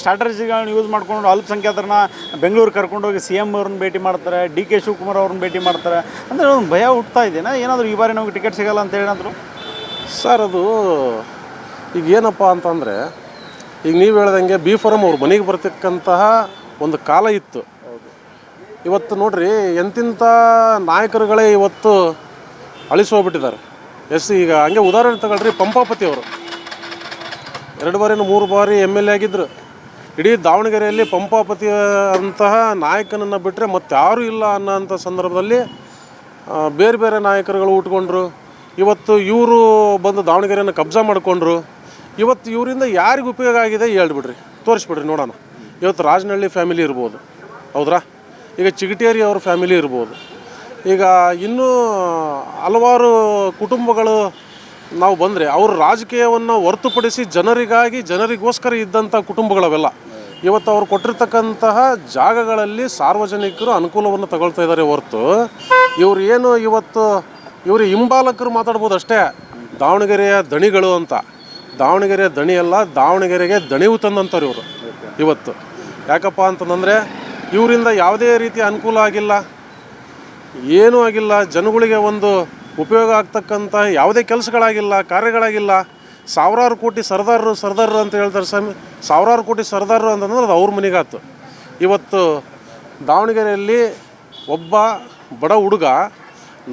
ಸ್ಟ್ರಾಟಜಿಗಳನ್ನ ಯೂಸ್ ಮಾಡ್ಕೊಂಡು ಅಲ್ಪಸಂಖ್ಯಾತರನ್ನ ಬೆಂಗಳೂರು ಕರ್ಕೊಂಡೋಗಿ CM ಅವ್ರನ್ನ ಭೇಟಿ ಮಾಡ್ತಾರೆ, DK ಶಿವಕುಮಾರ್ ಅವ್ರನ್ನ ಭೇಟಿ ಮಾಡ್ತಾರೆ. ಅಂದರೆ ಒಂದು ಭಯ ಹುಟ್ತಾ ಇದೆಯಾ ಏನಾದರೂ ಈ ಬಾರಿ ನಮಗೆ ಟಿಕೆಟ್ ಸಿಗಲ್ಲ ಅಂತ ಏನಾದರೂ? ಸರ್, ಅದು ಈಗ ಏನಪ್ಪ ಅಂತಂದರೆ, ಈಗ ನೀವು ಹೇಳ್ದಂಗೆ B.Pharm ಅವ್ರ ಮನೆಗೆ ಬರ್ತಕ್ಕಂತಹ ಒಂದು ಕಾಲ ಇತ್ತು. ಇವತ್ತು ನೋಡ್ರಿ, ಎಂತಿಂಥ ನಾಯಕರುಗಳೇ ಇವತ್ತು ಅಳಿಸೋಗ್ಬಿಟ್ಟಿದ್ದಾರೆ. ಈಗ ಹಂಗೆ ಉದಾಹರಣೆ ತಗೊಳ್ರಿ, ಪಂಪಾಪತಿ ಅವರು 2 ಬಾರಿನೂ 3 ಬಾರಿ MLA ಆಗಿದ್ದರು. ಇಡೀ ದಾವಣಗೆರೆಯಲ್ಲಿ ಪಂಪಾಪತಿ ಅಂತಹ ನಾಯಕನನ್ನು ಬಿಟ್ಟರೆ ಮತ್ತಾರೂ ಇಲ್ಲ ಅನ್ನೋಂಥ ಸಂದರ್ಭದಲ್ಲಿ ಬೇರೆ ಬೇರೆ ನಾಯಕರುಗಳು ಉಟ್ಕೊಂಡ್ರು. ಇವತ್ತು ಇವರು ಬಂದು ದಾವಣಗೆರೆಯನ್ನು ಕಬ್ಜಾ ಮಾಡಿಕೊಂಡ್ರು. ಇವತ್ತು ಇವರಿಂದ ಯಾರಿಗೆ ಉಪಯೋಗ ಆಗಿದೆ ಹೇಳ್ಬಿಡ್ರಿ, ತೋರಿಸ್ಬಿಡ್ರಿ ನೋಡೋಣ. ಇವತ್ತು ರಾಜನಹಳ್ಳಿ ಫ್ಯಾಮಿಲಿ ಇರ್ಬೋದು, ಹೌದ್ರಾ? ಈಗ ಚಿಗಟೇರಿ ಅವ್ರ ಫ್ಯಾಮಿಲಿ ಇರ್ಬೋದು. ಈಗ ಇನ್ನೂ ಹಲವಾರು ಕುಟುಂಬಗಳು ನಾವು ಬಂದರೆ ಅವರು ರಾಜಕೀಯವನ್ನು ಹೊರತುಪಡಿಸಿ ಜನರಿಗೋಸ್ಕರ ಇದ್ದಂಥ ಕುಟುಂಬಗಳವೆಲ್ಲ ಇವತ್ತು ಅವ್ರು ಕೊಟ್ಟಿರ್ತಕ್ಕಂತಹ ಜಾಗಗಳಲ್ಲಿ ಸಾರ್ವಜನಿಕರು ಅನುಕೂಲವನ್ನು ತಗೊಳ್ತಾ ಇದ್ದಾರೆ ಹೊರತು ಇವರು ಏನು ಇವತ್ತು ಇವರು ಹಿಂಬಾಲಕರು ಮಾತಾಡ್ಬೋದು ಅಷ್ಟೇ, ದಾವಣಗೆರೆಯ ದಣಿಗಳು ಅಂತ. ದಾವಣಗೆರೆ ದಣಿ ಅಲ್ಲ, ದಾವಣಗೆರೆಗೆ ದಣಿವು ತಂದಂಥವ್ರು ಇವರು ಇವತ್ತು. ಯಾಕಪ್ಪ ಅಂತಂದರೆ ಇವರಿಂದ ಯಾವುದೇ ರೀತಿಯ ಅನುಕೂಲ ಆಗಿಲ್ಲ, ಏನೂ ಆಗಿಲ್ಲ. ಜನಗಳಿಗೆ ಒಂದು ಉಪಯೋಗ ಆಗ್ತಕ್ಕಂಥ ಯಾವುದೇ ಕೆಲಸಗಳಾಗಿಲ್ಲ, ಕಾರ್ಯಗಳಾಗಿಲ್ಲ. ಸಾವಿರಾರು ಕೋಟಿ ಸರ್ದಾರರು ಅಂತ ಹೇಳ್ತಾರೆ ಸ್ವಾಮಿ. ಸಾವಿರಾರು ಕೋಟಿ ಸರ್ದಾರರು ಅಂತಂದ್ರೆ ಅದು ಅವ್ರ ಮನೆಗಾತು. ಇವತ್ತು ದಾವಣಗೆರೆಯಲ್ಲಿ ಒಬ್ಬ ಬಡ ಹುಡುಗ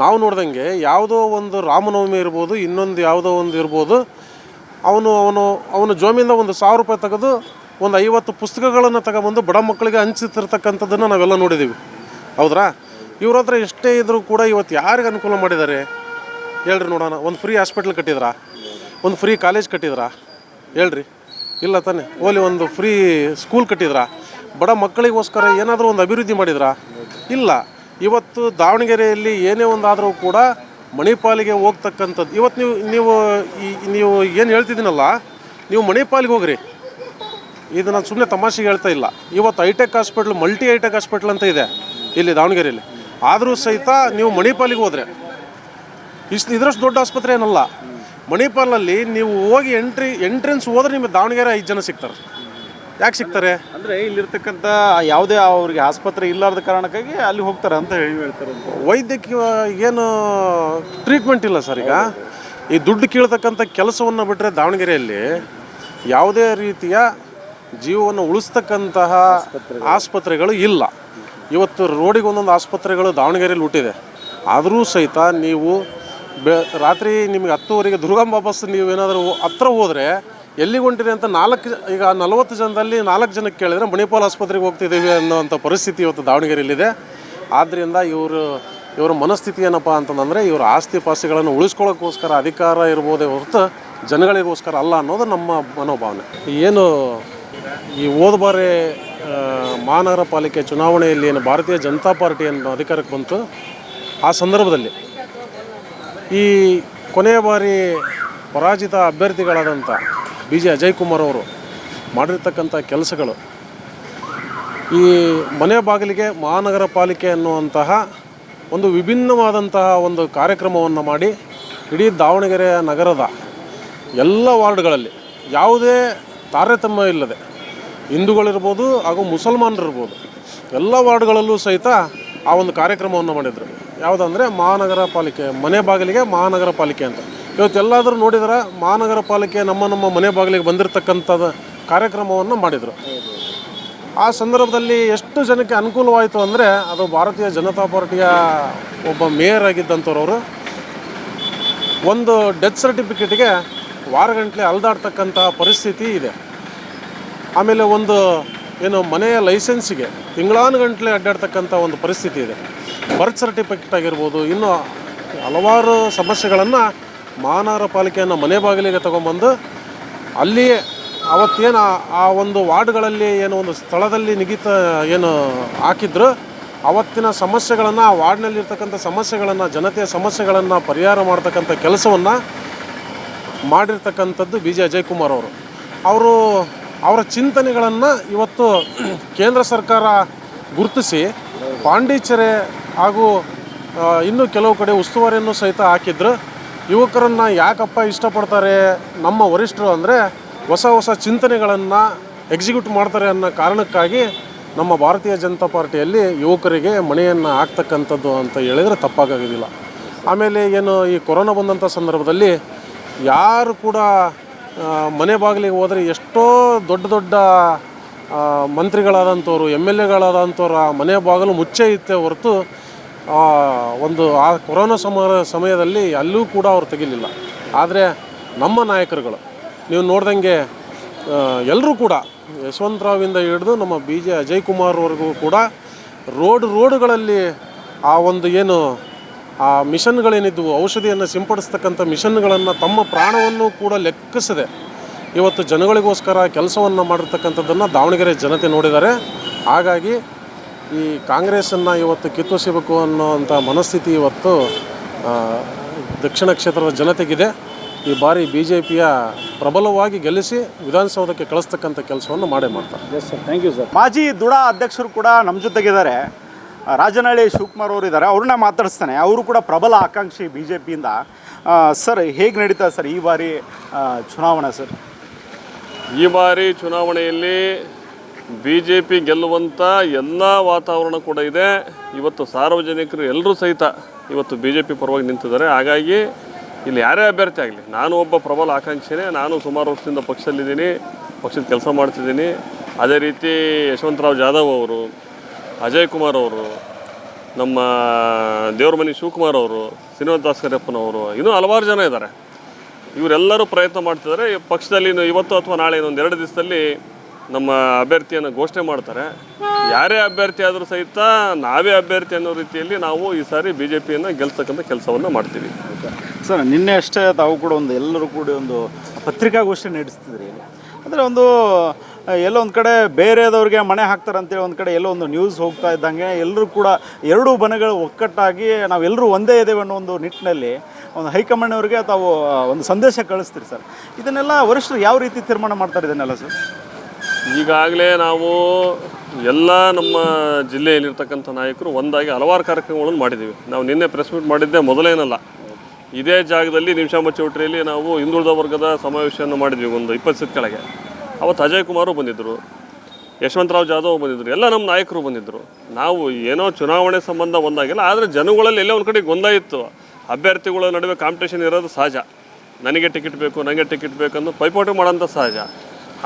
ನಾವು ನೋಡ್ದಂಗೆ ಯಾವುದೋ ಒಂದು ರಾಮನವಮಿ ಇರ್ಬೋದು, ಇನ್ನೊಂದು ಯಾವುದೋ ಒಂದು ಇರ್ಬೋದು, ಅವನು ಜೋಮಿಂದ ಒಂದು 1000 ರೂಪಾಯಿ ತೆಗೆದು ಒಂದು 50 ಪುಸ್ತಕಗಳನ್ನು ತಗೊಬಂದು ಬಡ ಮಕ್ಕಳಿಗೆ ಹಂಚುತ್ತಿರ್ತಕ್ಕಂಥದ್ದನ್ನು ನಾವೆಲ್ಲ ನೋಡಿದ್ದೀವಿ. ಹೌದ್ರಾ? ಇವ್ರ ಹತ್ರ ಎಷ್ಟೇ ಇದ್ದರೂ ಕೂಡ ಇವತ್ತು ಯಾರಿಗೆ ಅನುಕೂಲ ಮಾಡಿದ್ದಾರೆ ಹೇಳ್ರಿ ನೋಡೋಣ. ಒಂದು ಫ್ರೀ ಹಾಸ್ಪಿಟ್ಲ್ ಕಟ್ಟಿದ್ರಾ? ಒಂದು ಫ್ರೀ ಕಾಲೇಜ್ ಕಟ್ಟಿದ್ರಾ? ಹೇಳ್ರಿ, ಇಲ್ಲ ತಾನೆ. ಓಲಿ ಒಂದು ಫ್ರೀ ಸ್ಕೂಲ್ ಕಟ್ಟಿದ್ರಾ? ಬಡ ಮಕ್ಕಳಿಗೋಸ್ಕರ ಏನಾದರೂ ಒಂದು ಅಭಿವೃದ್ಧಿ ಮಾಡಿದ್ರಾ? ಇಲ್ಲ. ಇವತ್ತು ದಾವಣಗೆರೆಯಲ್ಲಿ ಏನೇ ಒಂದಾದರೂ ಕೂಡ ಮಣಿಪಾಲಿಗೆ ಹೋಗ್ತಕ್ಕಂಥದ್ದು. ಇವತ್ತು ನೀವು ಏನು ಹೇಳ್ತಿದ್ದೀನಲ್ಲ, ನೀವು ಮಣಿಪಾಲಿಗೆ ಹೋಗ್ರಿ. ಇದು ನಾನು ಸುಮ್ಮನೆ ತಮಾಷೆಗೆ ಹೇಳ್ತಾ ಇಲ್ಲ. ಇವತ್ತು hi-tech hospital, multi hi-tech hospital ಅಂತ ಇದೆ ಇಲ್ಲಿ ದಾವಣಗೆರೆಯಲ್ಲಿ. ಆದರೂ ಸಹಿತ ನೀವು ಮಣಿಪಾಲಿಗೆ ಹೋದರೆ ಇದರಷ್ಟು ದೊಡ್ಡ ಆಸ್ಪತ್ರೆ ಏನಲ್ಲ. ಮಣಿಪಾಲಲ್ಲಿ ನೀವು ಹೋಗಿ ಎಂಟ್ರೆನ್ಸ್ ಹೋದ್ರೆ ನಿಮಗೆ ದಾವಣಗೆರೆ 5 ಜನ ಸಿಗ್ತಾರೆ. ಯಾಕೆ ಸಿಗ್ತಾರೆ ಅಂದರೆ ಇಲ್ಲಿರ್ತಕ್ಕಂಥ ಯಾವುದೇ ಅವ್ರಿಗೆ ಆಸ್ಪತ್ರೆ ಇಲ್ಲಾರ್ದ ಕಾರಣಕ್ಕಾಗಿ ಅಲ್ಲಿ ಹೋಗ್ತಾರೆ ಅಂತ ಹೇಳ್ತಾರೆ. ವೈದ್ಯಕೀಯ ಏನು ಟ್ರೀಟ್ಮೆಂಟ್ ಇಲ್ಲ ಸರ್. ಈಗ ಈ ದುಡ್ಡು ಕೀಳ್ತಕ್ಕಂಥ ಕೆಲಸವನ್ನು ಬಿಟ್ಟರೆ ದಾವಣಗೆರೆಯಲ್ಲಿ ಯಾವುದೇ ರೀತಿಯ ಜೀವವನ್ನು ಉಳಿಸ್ತಕ್ಕಂತಹ ಆಸ್ಪತ್ರೆಗಳು ಇಲ್ಲ. ಇವತ್ತು ರೋಡಿಗೆ ಒಂದೊಂದು ಆಸ್ಪತ್ರೆಗಳು ದಾವಣಗೆರೆಯಲ್ಲಿ ಹುಟ್ಟಿದೆ. ಆದರೂ ಸಹಿತ ನೀವು ರಾತ್ರಿ ನಿಮಗೆ 10:00ವರೆಗೆ ದುರ್ಗಾಂಬ ಬಸ್ ನೀವೇನಾದರೂ ಹತ್ರ ಹೋದರೆ ಎಲ್ಲಿಗೆ ಹೊಂಟಿದೆ ಅಂತ 40 ಜನದಲ್ಲಿ 4 ಜನಕ್ಕೆ ಕೇಳಿದರೆ ಮಣಿಪಾಲ್ ಆಸ್ಪತ್ರೆಗೆ ಹೋಗ್ತಿದ್ದೀವಿ ಅನ್ನೋವಂಥ ಪರಿಸ್ಥಿತಿ ಇವತ್ತು ದಾವಣಗೆರೆಯಲ್ಲಿದೆ. ಆದ್ದರಿಂದ ಇವರ ಮನಸ್ಥಿತಿ ಏನಪ್ಪ ಅಂತಂದರೆ ಇವರ ಆಸ್ತಿ ಪಾಸ್ತಿಗಳನ್ನು ಉಳಿಸ್ಕೊಳ್ಳೋಕ್ಕೋಸ್ಕರ ಅಧಿಕಾರ ಇರ್ಬೋದೇ ಹೊರತು ಜನಗಳಿಗೋಸ್ಕರ ಅಲ್ಲ ಅನ್ನೋದು ನಮ್ಮ ಮನೋಭಾವನೆ. ಏನು ಈ ಹೋದ ಬಾರಿ ಮಹಾನಗರ ಪಾಲಿಕೆ ಚುನಾವಣೆಯಲ್ಲಿ ಏನು ಭಾರತೀಯ ಜನತಾ ಪಾರ್ಟಿಯನ್ನು ಅಧಿಕಾರಕ್ಕೆ ಬಂತು, ಆ ಸಂದರ್ಭದಲ್ಲಿ ಈ ಕೊನೆಯ ಬಾರಿ ಪರಾಜಿತ ಅಭ್ಯರ್ಥಿಗಳಾದಂಥ BJ ಅಜಯ್ ಕುಮಾರ್ ಅವರು ಮಾಡಿರ್ತಕ್ಕಂಥ ಕೆಲಸಗಳು, ಈ ಮನೆ ಬಾಗಿಲಿಗೆ ಮಹಾನಗರ ಪಾಲಿಕೆ ಅನ್ನುವಂತಹ ಒಂದು ವಿಭಿನ್ನವಾದಂತಹ ಒಂದು ಕಾರ್ಯಕ್ರಮವನ್ನು ಮಾಡಿ ಇಡೀ ದಾವಣಗೆರೆ ನಗರದ ಎಲ್ಲ ವಾರ್ಡ್ಗಳಲ್ಲಿ ಯಾವುದೇ ತಾರತಮ್ಯ ಇಲ್ಲದೆ ಹಿಂದೂಗಳಿರ್ಬೋದು ಹಾಗೂ ಮುಸಲ್ಮಾನರಿರ್ಬೋದು ಎಲ್ಲ ವಾರ್ಡ್ಗಳಲ್ಲೂ ಸಹಿತ ಆ ಒಂದು ಕಾರ್ಯಕ್ರಮವನ್ನು ಮಾಡಿದರು. ಯಾವುದಂದರೆ ಮಹಾನಗರ ಪಾಲಿಕೆ ಮನೆ ಬಾಗಿಲಿಗೆ ಮಹಾನಗರ ಪಾಲಿಕೆ ಅಂತ. ಇವತ್ತೆಲ್ಲಾದರೂ ನೋಡಿದ್ರೆ ಮಹಾನಗರ ಪಾಲಿಕೆ ನಮ್ಮ ಮನೆ ಬಾಗಿಲಿಗೆ ಬಂದಿರತಕ್ಕಂಥದ್ದು ಕಾರ್ಯಕ್ರಮವನ್ನು ಮಾಡಿದರು. ಆ ಸಂದರ್ಭದಲ್ಲಿ ಎಷ್ಟು ಜನಕ್ಕೆ ಅನುಕೂಲವಾಯಿತು ಅಂದರೆ ಅದು ಭಾರತೀಯ ಜನತಾ ಪಾರ್ಟಿಯ ಒಬ್ಬ ಮೇಯರ್ ಆಗಿದ್ದಂಥವ್ರವರು ಒಂದು ಡೆತ್ ಸರ್ಟಿಫಿಕೇಟಿಗೆ ವಾರಗಂಟ್ಲೆ ಅಲ್ದಾಡ್ತಕ್ಕಂಥ ಪರಿಸ್ಥಿತಿ ಇದೆ. ಆಮೇಲೆ ಒಂದು ಏನು ಮನೆಯ ಲೈಸೆನ್ಸಿಗೆ ತಿಂಗಳಾನುಗಂಟ್ಲೆ ಅಡ್ಡಾಡ್ತಕ್ಕಂಥ ಒಂದು ಪರಿಸ್ಥಿತಿ ಇದೆ. ಬರ್ತ್ ಸರ್ಟಿಫಿಕೇಟ್ ಆಗಿರ್ಬೋದು, ಇನ್ನೂ ಹಲವಾರು ಸಮಸ್ಯೆಗಳನ್ನು ಮಹಾನಗರ ಪಾಲಿಕೆಯನ್ನು ಮನೆ ಬಾಗಿಲಿಗೆ ತೊಗೊಂಬಂದು ಅಲ್ಲಿಯೇ ಅವತ್ತೇನು ಆ ಒಂದು ವಾರ್ಡ್ಗಳಲ್ಲಿ ಏನು ಒಂದು ಸ್ಥಳದಲ್ಲಿ ಏನು ಹಾಕಿದ್ರು, ಅವತ್ತಿನ ಸಮಸ್ಯೆಗಳನ್ನು ಆ ವಾರ್ಡ್ನಲ್ಲಿರ್ತಕ್ಕಂಥ ಸಮಸ್ಯೆಗಳನ್ನು, ಜನತೆಯ ಸಮಸ್ಯೆಗಳನ್ನು ಪರಿಹಾರ ಮಾಡ್ತಕ್ಕಂಥ ಕೆಲಸವನ್ನು ಮಾಡಿರ್ತಕ್ಕಂಥದ್ದು BJ ಅಜಯ್ ಕುಮಾರ್ ಅವರು. ಅವರ ಚಿಂತನೆಗಳನ್ನು ಇವತ್ತು ಕೇಂದ್ರ ಸರ್ಕಾರ ಗುರುತಿಸಿ ಪಾಂಡಿಚೇರಿ ಹಾಗೂ ಇನ್ನೂ ಕೆಲವು ಕಡೆ ಉಸ್ತುವಾರಿಯನ್ನು ಸಹಿತ ಹಾಕಿದ್ರು. ಯುವಕರನ್ನು ಯಾಕಪ್ಪ ಇಷ್ಟಪಡ್ತಾರೆ ನಮ್ಮ ವರಿಷ್ಠರು ಅಂದರೆ ಹೊಸ ಚಿಂತನೆಗಳನ್ನು ಎಕ್ಸಿಕ್ಯೂಟ್ ಮಾಡ್ತಾರೆ ಅನ್ನೋ ಕಾರಣಕ್ಕಾಗಿ ನಮ್ಮ ಭಾರತೀಯ ಜನತಾ ಪಾರ್ಟಿಯಲ್ಲಿ ಯುವಕರಿಗೆ ಮನೆಯನ್ನು ಹಾಕ್ತಕ್ಕಂಥದ್ದು ಅಂತ ಹೇಳಿದರೆ ತಪ್ಪಾಗೋದಿಲ್ಲ. ಆಮೇಲೆ ಏನು ಈ ಕೊರೋನಾ ಬಂದಂಥ ಸಂದರ್ಭದಲ್ಲಿ ಯಾರು ಕೂಡ ಮನೆ ಬಾಗಿಲಿಗೆ ಹೋದರೆ ಎಷ್ಟೋ ದೊಡ್ಡ ಮಂತ್ರಿಗಳಾದಂಥವ್ರು, MLAಗಳಾದಂಥವ್ರ ಮನೆ ಬಾಗಿಲು ಮುಚ್ಚೇ ಇತ್ತೆ ಹೊರತು ಒಂದು ಆ ಕೊರೋನಾ ಸಮಯದಲ್ಲಿ ಅಲ್ಲೂ ಕೂಡ ಅವ್ರು ತೆಗಿಲಿಲ್ಲ. ಆದರೆ ನಮ್ಮ ನಾಯಕರುಗಳು ನೀವು ನೋಡ್ದಂಗೆ ಎಲ್ಲರೂ ಕೂಡ ಯಶವಂತರಾವಿಂದ ಹಿಡಿದು ನಮ್ಮ BJ ಅಜಯ್ ಕುಮಾರ್ವರೆಗೂ ಕೂಡ ರೋಡುಗಳಲ್ಲಿ ಆ ಒಂದು ಏನು ಆ ಮಿಷನ್ಗಳೇನಿದ್ವು, ಔಷಧಿಯನ್ನು ಸಿಂಪಡಿಸ್ತಕ್ಕಂಥ ಮಿಷನ್ಗಳನ್ನು ತಮ್ಮ ಪ್ರಾಣವನ್ನು ಕೂಡ ಲೆಕ್ಕಿಸದೆ ಇವತ್ತು ಜನಗಳಿಗೋಸ್ಕರ ಕೆಲಸವನ್ನು ಮಾಡಿರ್ತಕ್ಕಂಥದ್ದನ್ನು ದಾವಣಗೆರೆ ಜನತೆ ನೋಡಿದ್ದಾರೆ. ಹಾಗಾಗಿ ಈ ಕಾಂಗ್ರೆಸ್ಸನ್ನು ಇವತ್ತು ಕಿತ್ತೊಸಿಬೇಕು ಅನ್ನೋವಂಥ ಮನಸ್ಥಿತಿ ಇವತ್ತು ದಕ್ಷಿಣ ಕ್ಷೇತ್ರದ ಜನತೆಗಿದೆ. ಈ ಬಾರಿ BJPಯ ಪ್ರಬಲವಾಗಿ ಗೆಲ್ಲಿಸಿ ವಿಧಾನಸೌಧಕ್ಕೆ ಕಳಿಸ್ತಕ್ಕಂಥ ಕೆಲಸವನ್ನು ಮಾಡೇ ಮಾಡ್ತಾರೆ. Yes sir, thank you sir. ಮಾಜಿ ದುಡಾ ಅಧ್ಯಕ್ಷರು ಕೂಡ ನಮ್ಮ ಜೊತೆಗಿದ್ದಾರೆ. ರಾಜನಹಳ್ಳಿ ಶಿವಕುಮಾರ್ ಅವರು ಇದ್ದಾರೆ, ಅವ್ರನ್ನ ಮಾತಾಡಿಸ್ತಾನೆ. ಅವರು ಕೂಡ ಪ್ರಬಲ ಆಕಾಂಕ್ಷಿ ಬಿ ಜೆ ಪಿಯಿಂದ. ಸರ್, ಹೇಗೆ ನಡೀತಾ ಸರ್ ಈ ಬಾರಿ ಚುನಾವಣೆ ಸರ್? ಈ ಬಾರಿ ಚುನಾವಣೆಯಲ್ಲಿ ಬಿ ಜೆ ಪಿ ಗೆಲ್ಲುವಂಥ ಎಲ್ಲ ವಾತಾವರಣ ಕೂಡ ಇದೆ. ಇವತ್ತು ಸಾರ್ವಜನಿಕರು ಎಲ್ಲರೂ ಸಹಿತ ಇವತ್ತು ಬಿ ಜೆ ಪಿ ಪರವಾಗಿ ನಿಂತಿದ್ದಾರೆ. ಹಾಗಾಗಿ ಇಲ್ಲಿ ಯಾರೇ ಅಭ್ಯರ್ಥಿ ಆಗಲಿ, ನಾನು ಒಬ್ಬ ಪ್ರಬಲ ಆಕಾಂಕ್ಷಿನೇ. ನಾನು ಸುಮಾರು ವರ್ಷದಿಂದ ಪಕ್ಷದಲ್ಲಿದ್ದೀನಿ, ಪಕ್ಷದ ಕೆಲಸ ಮಾಡ್ತಿದ್ದೀನಿ. ಅದೇ ರೀತಿ ಯಶವಂತರಾವ್ ಜಾಧವ್ ಅವರು, ಅಜಯ್ ಕುಮಾರ್ ಅವರು, ನಮ್ಮ ದೇವರಮನಿ ಶಿವಕುಮಾರ್ ಅವರು, ಶ್ರೀನಿವಾಸ ದಾಸಕರಿಯಪ್ಪನವರು, ಇನ್ನೂ ಹಲವಾರು ಜನ ಇದ್ದಾರೆ. ಇವರೆಲ್ಲರೂ ಪ್ರಯತ್ನ ಮಾಡ್ತಿದ್ದಾರೆ. ಪಕ್ಷದಲ್ಲಿ ಇವತ್ತು ಅಥವಾ ನಾಳೆ ಇನ್ನೊಂದು 2 ದಿವಸದಲ್ಲಿ ನಮ್ಮ ಅಭ್ಯರ್ಥಿಯನ್ನು ಘೋಷಣೆ ಮಾಡ್ತಾರೆ. ಯಾರೇ ಅಭ್ಯರ್ಥಿ ಆದರೂ ಸಹಿತ ನಾವೇ ಅಭ್ಯರ್ಥಿ ಅನ್ನೋ ರೀತಿಯಲ್ಲಿ ನಾವು ಈ ಸಾರಿ ಬಿ ಜೆ ಪಿಯನ್ನು ಗೆಲ್ತಕ್ಕಂಥ ಕೆಲಸವನ್ನು ಮಾಡ್ತೀವಿ. ಸರ್, ನಿನ್ನೆ ಅಷ್ಟೇ ತಾವು ಕೂಡ ಎಲ್ಲರೂ ಕೂಡ ಒಂದು ಪತ್ರಿಕಾಗೋಷ್ಠಿ ನಡೆಸ್ತಿದ್ರಿ. ಅಂದರೆ ಎಲ್ಲೋ ಒಂದು ಕಡೆ ಬೇರೆದವ್ರಿಗೆ ಮಣೆ ಹಾಕ್ತಾರೆ ಅಂತೇಳಿ ಒಂದು ಕಡೆ ಎಲ್ಲೋ ಒಂದು ನ್ಯೂಸ್ ಹೋಗ್ತಾ ಇದ್ದಂಗೆ ಎಲ್ಲರೂ ಕೂಡ 2 ಬಣಗಳು ಒಕ್ಕಟ್ಟಾಗಿ ನಾವೆಲ್ಲರೂ ಒಂದೇ ಇದ್ದೇವೆ ಅನ್ನೋ ಒಂದು ನಿಟ್ಟಿನಲ್ಲಿ ಒಂದು ಹೈಕಮಾಂಡ್ನವ್ರಿಗೆ ತಾವು ಒಂದು ಸಂದೇಶ ಕಳಿಸ್ತೀರಿ ಸರ್. ಇದನ್ನೆಲ್ಲ ವರಿಷ್ಠರು ಯಾವ ರೀತಿ ತೀರ್ಮಾನ ಮಾಡ್ತಾರೆ ಇದನ್ನೆಲ್ಲ ಸರ್? ಈಗಾಗಲೇ ನಾವು ಎಲ್ಲ ನಮ್ಮ ಜಿಲ್ಲೆಯಲ್ಲಿರ್ತಕ್ಕಂಥ ನಾಯಕರು ಒಂದಾಗಿ ಹಲವಾರು ಕಾರ್ಯಕ್ರಮಗಳನ್ನು ಮಾಡಿದ್ದೀವಿ. ನಾವು ನಿನ್ನೆ ಪ್ರೆಸ್ ಮೀಟ್ ಮಾಡಿದ್ದೆ ಮೊದಲೇನಲ್ಲ. ಇದೇ ಜಾಗದಲ್ಲಿ ನಿಮಿಷಾಂಬ ಚೌಟ್ರಿಯಲ್ಲಿ ನಾವು ಹಿಂದುಳಿದ ವರ್ಗದ ಸಮಾವೇಶವನ್ನು ಮಾಡಿದ್ವಿ ಒಂದು 20 ದಿವಸದ ಕೆಳಗೆ. ಅವತ್ತು ಅಜಯ್ ಕುಮಾರು ಬಂದಿದ್ದರು, ಯಶವಂತರಾವ್ ಜಾಧವ್ ಬಂದಿದ್ದರು, ಎಲ್ಲ ನಮ್ಮ ನಾಯಕರು ಬಂದಿದ್ದರು. ನಾವು ಏನೋ ಚುನಾವಣೆ ಸಂಬಂಧ ಒಂದಾಗಿಲ್ಲ, ಆದರೆ ಜನಗಳಲ್ಲಿ ಎಲ್ಲ ಒಂದು ಕಡೆ ಗೊಂದಲ ಇತ್ತು. ಅಭ್ಯರ್ಥಿಗಳ ನಡುವೆ ಕಾಂಪಿಟೇಷನ್ ಇರೋದು ಸಹಜ. ನನಗೆ ಟಿಕೆಟ್ ಬೇಕು, ನನಗೆ ಟಿಕೆಟ್ ಬೇಕಂದು ಪೈಪೋಟಿ ಮಾಡೋಂಥ ಸಹಜ.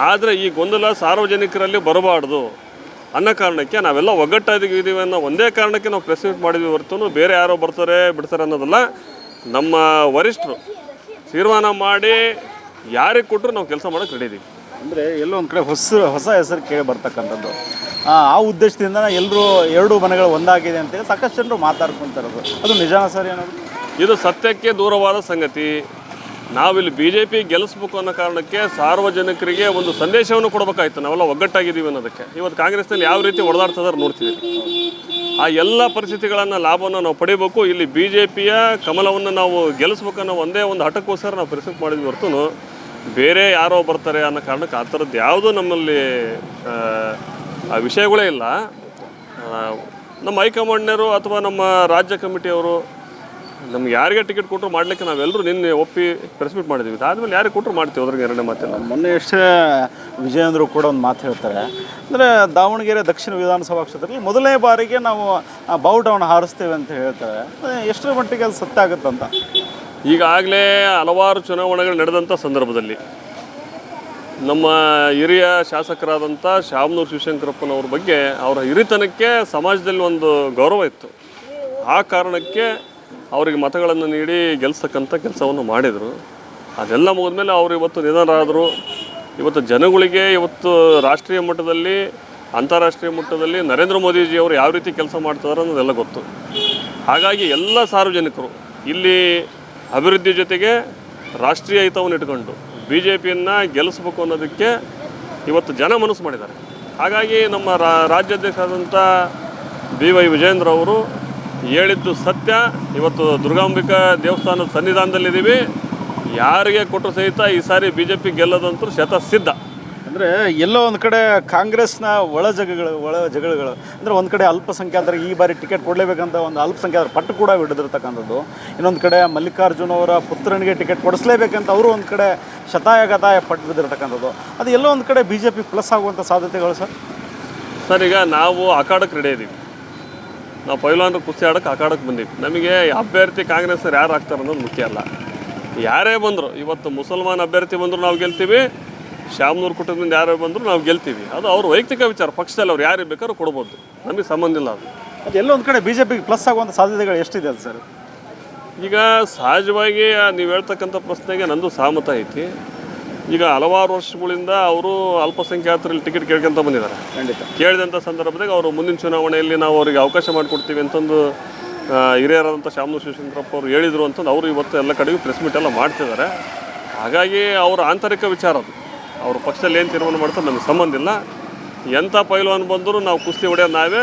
ಆದರೆ ಈ ಗೊಂದಲ ಸಾರ್ವಜನಿಕರಲ್ಲಿ ಬರಬಾರ್ದು ಅನ್ನೋ ಕಾರಣಕ್ಕೆ ನಾವೆಲ್ಲ ಒಗ್ಗಟ್ಟಾಗಿದ್ದೀವಿ ಅನ್ನೋ ಒಂದೇ ಕಾರಣಕ್ಕೆ ನಾವು ಪ್ರೆಸ್ ಮೀಟ್ ಮಾಡಿದ್ವಿ ಹೊರತು ಬೇರೆ ಯಾರೋ ಬರ್ತಾರೆ ಬಿಡ್ತಾರೆ ಅನ್ನೋದಲ್ಲ. ನಮ್ಮ ವರಿಷ್ಠರು ತೀರ್ಮಾನ ಮಾಡಿ ಯಾರಿಗೆ ಕೊಟ್ಟರು ನಾವು ಕೆಲಸ ಮಾಡೋಕ್ಕೆ ರೆಡಿ ಇದ್ದೀವಿ. ಅಂದರೆ ಎಲ್ಲೋ ಒಂದು ಕಡೆ ಹೊಸ ಹೆಸರು ಕೇಳಿ ಬರ್ತಕ್ಕಂಥದ್ದು. ಆ ಉದ್ದೇಶದಿಂದ ಎಲ್ಲರೂ 2 ಬಣಗಳು ಒಂದಾಗಿದೆ ಅಂತೇಳಿ ಸಾಕಷ್ಟು ಜನರು ಮಾತಾಡ್ಕೊತಾರದು. ಅದು ನಿಜಾನ ಸರ್ ಏನಾದ್ರು? ಇದು ಸತ್ಯಕ್ಕೆ ದೂರವಾದ ಸಂಗತಿ. ನಾವಿಲ್ಲಿ ಬಿ ಜೆ ಪಿ ಗೆಲ್ಲಿಸ್ಬೇಕು ಅನ್ನೋ ಕಾರಣಕ್ಕೆ ಸಾರ್ವಜನಿಕರಿಗೆ ಒಂದು ಸಂದೇಶವನ್ನು ಕೊಡಬೇಕಾಯ್ತು. ನಾವೆಲ್ಲ ಒಗ್ಗಟ್ಟಾಗಿದ್ದೀವಿ ಅನ್ನೋದಕ್ಕೆ. ಇವತ್ತು ಕಾಂಗ್ರೆಸ್ನಲ್ಲಿ ಯಾವ ರೀತಿ ಹೊಡೆದಾಡ್ತಿದ್ದಾರೆ ನೋಡ್ತಿದ್ದೀವಿ. ಆ ಎಲ್ಲ ಪರಿಸ್ಥಿತಿಗಳನ್ನು ಲಾಭವನ್ನು ನಾವು ಪಡಿಬೇಕು. ಇಲ್ಲಿ ಬಿ ಜೆ ಪಿಯ ಕಮಲವನ್ನು ನಾವು ಗೆಲ್ಲಿಸ್ಬೇಕನ್ನೋ ಒಂದೇ ಒಂದು ಹಠಕ್ಕೋಸ್ಕರ ನಾವು ಪರಿಸ್ಥಿತಿ ಮಾಡಿದ್ವಿ ಹೊರತು ಬೇರೆ ಯಾರೋ ಬರ್ತಾರೆ ಅನ್ನೋ ಕಾರಣಕ್ಕೆ ಆ ಥರದ್ದು ಯಾವುದೂ ನಮ್ಮಲ್ಲಿ ಆ ವಿಷಯಗಳೇ ಇಲ್ಲ. ನಮ್ಮ ಹೈಕಮಾಂಡ್ನವರು ಅಥವಾ ನಮ್ಮ ರಾಜ್ಯ ಕಮಿಟಿಯವರು ನಮ್ಗೆ ಯಾರಿಗೆ ಟಿಕೆಟ್ ಕೊಟ್ಟರು ಮಾಡಲಿಕ್ಕೆ ನಾವೆಲ್ಲರೂ ನಿನ್ನೆ ಒಪ್ಪಿ ಪ್ರೆಸ್ ಮೀಟ್ ಮಾಡಿದ್ದೀವಿ. ಅದಾದಮೇಲೆ ಯಾರಿಗೆ ಕೊಟ್ಟರು ಮಾಡ್ತೀವಿ, ಅದ್ರಿಗೆ 2ನೇ ಮಾತಿಲ್ಲ. ಮೊನ್ನೆ ಅಷ್ಟೇ ವಿಜಯೇಂದ್ರ ಕೂಡ ಒಂದು ಮಾತು ಹೇಳ್ತಾರೆ. ಅಂದರೆ ದಾವಣಗೆರೆ ದಕ್ಷಿಣ ವಿಧಾನಸಭಾ ಕ್ಷೇತ್ರದಲ್ಲಿ ಮೊದಲನೇ ಬಾರಿಗೆ ನಾವು ಬಾವುಟವನ್ನು ಹಾರಿಸ್ತೇವೆ ಅಂತ ಹೇಳ್ತಾರೆ. ಎಷ್ಟರ ಮಟ್ಟಿಗೆ ಅದು ಸತ್ಯ ಆಗುತ್ತಂತ? ಈಗಾಗಲೇ ಹಲವಾರು ಚುನಾವಣೆಗಳು ನಡೆದಂಥ ಸಂದರ್ಭದಲ್ಲಿ ನಮ್ಮ ಹಿರಿಯ ಶಾಸಕರಾದಂಥ ಶಾಮನೂರು ಶಿವಶಂಕರಪ್ಪನವ್ರ ಬಗ್ಗೆ ಅವರ ಹಿರಿತನಕ್ಕೆ ಸಮಾಜದಲ್ಲಿ ಒಂದು ಗೌರವ ಇತ್ತು. ಆ ಕಾರಣಕ್ಕೆ ಅವರಿಗೆ ಮತಗಳನ್ನು ನೀಡಿ ಗೆಲ್ಲಿಸ್ತಕ್ಕಂಥ ಕೆಲಸವನ್ನು ಮಾಡಿದರು. ಅದೆಲ್ಲ ಮುಗಿದ್ಮೇಲೆ ಅವರು ಇವತ್ತು ನಿಧನರಾದರು. ಇವತ್ತು ಜನಗಳಿಗೆ ಇವತ್ತು ರಾಷ್ಟ್ರೀಯ ಮಟ್ಟದಲ್ಲಿ ಅಂತಾರಾಷ್ಟ್ರೀಯ ಮಟ್ಟದಲ್ಲಿ ನರೇಂದ್ರ ಮೋದಿಜಿಯವರು ಯಾವ ರೀತಿ ಕೆಲಸ ಮಾಡ್ತಿದ್ದಾರೆ ಅನ್ನೋದೆಲ್ಲ ಗೊತ್ತು. ಹಾಗಾಗಿ ಎಲ್ಲ ಸಾರ್ವಜನಿಕರು ಇಲ್ಲಿ ಅಭಿವೃದ್ಧಿ ಜೊತೆಗೆ ರಾಷ್ಟ್ರೀಯ ಹಿತವನ್ನು ಇಟ್ಕೊಂಡು ಬಿ ಜೆ ಪಿಯನ್ನು ಗೆಲ್ಲಿಸ್ಬೇಕು ಅನ್ನೋದಕ್ಕೆ ಇವತ್ತು ಜನ ಮನಸ್ಸು ಮಾಡಿದ್ದಾರೆ. ಹಾಗಾಗಿ ನಮ್ಮ ರಾಜ್ಯಾಧ್ಯಕ್ಷರಾದಂಥ BY ವಿಜಯೇಂದ್ರ ಅವರು ಹೇಳಿದ್ದು ಸತ್ಯ. ಇವತ್ತು ದುರ್ಗಾಂಬಿಕಾ ದೇವಸ್ಥಾನದ ಸನ್ನಿಧಾನದಲ್ಲಿದ್ದೀವಿ. ಯಾರಿಗೆ ಕೊಟ್ಟರು ಸಹಿತ ಈ ಸಾರಿ ಬಿ ಜೆ ಪಿ ಗೆಲ್ಲೋದಂತೂ ಶತಸಿದ್ಧ. ಅಂದರೆ ಎಲ್ಲೋ ಒಂದು ಕಡೆ ಕಾಂಗ್ರೆಸ್ನ ಒಳ ಜಗಳಗಳು ಅಂದರೆ ಒಂದು ಕಡೆ ಅಲ್ಪಸಂಖ್ಯಾತರಿಗೆ ಈ ಬಾರಿ ಟಿಕೆಟ್ ಕೊಡಲೇಬೇಕಂತ ಒಂದು ಅಲ್ಪಸಂಖ್ಯಾತರ ಪಟ್ಟು ಕೂಡ ಹಿಡಿದಿರ್ತಕ್ಕಂಥದ್ದು. ಇನ್ನೊಂದು ಕಡೆ ಮಲ್ಲಿಕಾರ್ಜುನ್ ಅವರ ಪುತ್ರನಿಗೆ ಟಿಕೆಟ್ ಕೊಡಿಸ್ಲೇಬೇಕಂತ ಅವರು ಒಂದು ಕಡೆ ಶತಾಯಗತಾಯ ಪಟ್ಟು ಬಿದ್ದಿರ್ತಕ್ಕಂಥದ್ದು. ಅದು ಎಲ್ಲೋ ಒಂದು ಕಡೆ ಬಿ ಜೆ ಪಿ ಪ್ಲಸ್ ಆಗುವಂಥ ಸಾಧ್ಯತೆಗಳು ಸರ್. ಈಗ ನಾವು ಅಖಾಡಕ್ಕೆ ರೆಡಿ ಇದ್ದೀವಿ. ನಾವು ಪೈಲ್ವಾನರು ಕುಸ್ತಿ ಆಡೋಕ್ಕೆ ಅಖಾಡಕ್ಕೆ ಬಂದೀವಿ. ನಮಗೆ ಅಭ್ಯರ್ಥಿ ಕಾಂಗ್ರೆಸ್ನವ್ರು ಯಾರು ಆಗ್ತಾರೆ ಅನ್ನೋದು ಮುಖ್ಯ ಅಲ್ಲ. ಯಾರೇ ಬಂದರು, ಇವತ್ತು ಮುಸಲ್ಮಾನ್ ಅಭ್ಯರ್ಥಿ ಬಂದರೂ ನಾವು ಗೆಲ್ತೀವಿ, ಶಾಮನೂರು ಕುಟುಂಬದಿಂದ ಯಾರೇ ಬಂದರೂ ನಾವು ಗೆಲ್ತೀವಿ. ಅದು ಅವ್ರ ವೈಯಕ್ತಿಕ ವಿಚಾರ. ಪಕ್ಷದಲ್ಲಿ ಅವ್ರು ಯಾರಿಗೆ ಬೇಕಾದ್ರೂ ಕೊಡ್ಬೋದು, ನಮಗೆ ಸಂಬಂಧ ಇಲ್ಲ. ಅದು ಎಲ್ಲೋ ಒಂದು ಕಡೆ ಬಿ ಜೆ ಪಿಗೆ ಪ್ಲಸ್ ಆಗುವಂಥ ಸಾಧ್ಯತೆಗಳು ಎಷ್ಟಿದೆ ಅದು ಸರ್? ಈಗ ಸಹಜವಾಗಿ ನೀವು ಹೇಳ್ತಕ್ಕಂಥ ಪ್ರಶ್ನೆಗೆ ನಂದು ಸಹಮತ ಐತಿ. ಈಗ ಹಲವಾರು ವರ್ಷಗಳಿಂದ ಅವರು ಅಲ್ಪಸಂಖ್ಯಾತರಲ್ಲಿ ಟಿಕೆಟ್ ಕೇಳ್ಕೊಂತ ಬಂದಿದ್ದಾರೆ. ಕೇಳಿದಂಥ ಸಂದರ್ಭದಾಗ ಅವರು ಮುಂದಿನ ಚುನಾವಣೆಯಲ್ಲಿ ನಾವು ಅವರಿಗೆ ಅವಕಾಶ ಮಾಡಿಕೊಡ್ತೀವಿ ಅಂತಂದು ಹಿರಿಯರಾದಂಥ ಶಾಮನೂರು ಶಿವಶಂಕರಪ್ಪ ಅವರು ಹೇಳಿದರು ಅಂತಂದು ಅವರು ಇವತ್ತು ಎಲ್ಲ ಕಡೆಗೂ ಪ್ರೆಸ್ ಮೀಟ್ ಎಲ್ಲ ಮಾಡ್ತಿದ್ದಾರೆ. ಹಾಗಾಗಿ ಅವರ ಆಂತರಿಕ ವಿಚಾರ ಅದು. ಅವರು ಪಕ್ಷದಲ್ಲಿ ಏನು ತೀರ್ಮಾನ ಮಾಡ್ತಾರೆ ನಮಗೆ ಸಂಬಂಧ ಇಲ್ಲ. ಎಂಥ ಪೈಲ್ವಾನ್ ಬಂದರೂ ನಾವು ಕುಸ್ತಿ ಹೊಡೆಯೋದು ನಾವೇ,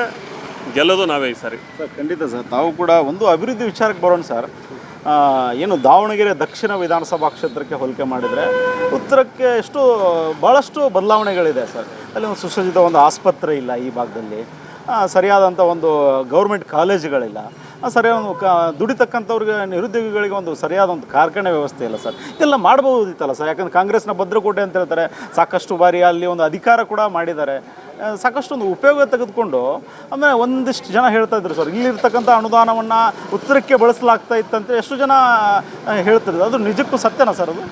ಗೆಲ್ಲೋದು ನಾವೇ ಈ ಸಾರಿ. ಸರ್ ಖಂಡಿತ ಸರ್. ತಾವು ಕೂಡ ಒಂದು ಅಭಿವೃದ್ಧಿ ವಿಚಾರಕ್ಕೆ ಬರೋಣ ಸರ್. ಏನು ದಾವಣಗೆರೆ ದಕ್ಷಿಣ ವಿಧಾನಸಭಾ ಕ್ಷೇತ್ರಕ್ಕೆ ಹೋಲಿಕೆ ಮಾಡಿದರೆ ಉತ್ತರಕ್ಕೆ ಭಾಳಷ್ಟು ಬದಲಾವಣೆಗಳಿದೆ ಸರ್. ಅಲ್ಲಿ ಒಂದು ಸುಸಜ್ಜಿತ ಒಂದು ಆಸ್ಪತ್ರೆ ಇಲ್ಲ ಈ ಭಾಗದಲ್ಲಿ. ಸರಿಯಾದಂಥ ಒಂದು ಗೌರ್ಮೆಂಟ್ ಕಾಲೇಜುಗಳಿಲ್ಲ, ಸರಿಯಾದ ಒಂದು ದುಡಿತಕ್ಕಂಥವ್ರಿಗೆ ನಿರುದ್ಯೋಗಿಗಳಿಗೆ ಒಂದು ಸರಿಯಾದ ಒಂದು ಕಾರ್ಖಾನೆ ವ್ಯವಸ್ಥೆ ಇಲ್ಲ ಸರ್. ಇದೆಲ್ಲ ಮಾಡ್ಬೋದಿತ್ತಲ್ಲ ಸರ್, ಯಾಕಂದರೆ ಕಾಂಗ್ರೆಸ್ನ ಭದ್ರಕೋಟೆ ಅಂತ ಹೇಳ್ತಾರೆ, ಸಾಕಷ್ಟು ಬಾರಿ ಅಲ್ಲಿ ಒಂದು ಅಧಿಕಾರ ಕೂಡ ಮಾಡಿದ್ದಾರೆ, ಸಾಕಷ್ಟು ಒಂದು ಉಪಯೋಗ ತೆಗೆದುಕೊಂಡು. ಆಮೇಲೆ ಒಂದಿಷ್ಟು ಜನ ಹೇಳ್ತಾ ಇದ್ರು ಸರ್, ಇಲ್ಲಿರ್ತಕ್ಕಂಥ ಅನುದಾನವನ್ನು ಉತ್ತರಕ್ಕೆ ಬಳಸಲಾಗ್ತಾ ಇತ್ತಂತ ಎಷ್ಟು ಜನ ಹೇಳ್ತಿದ್ರು, ಅದು ನಿಜಕ್ಕೂ ಸತ್ಯನಾ ಸರ್ ಅದು?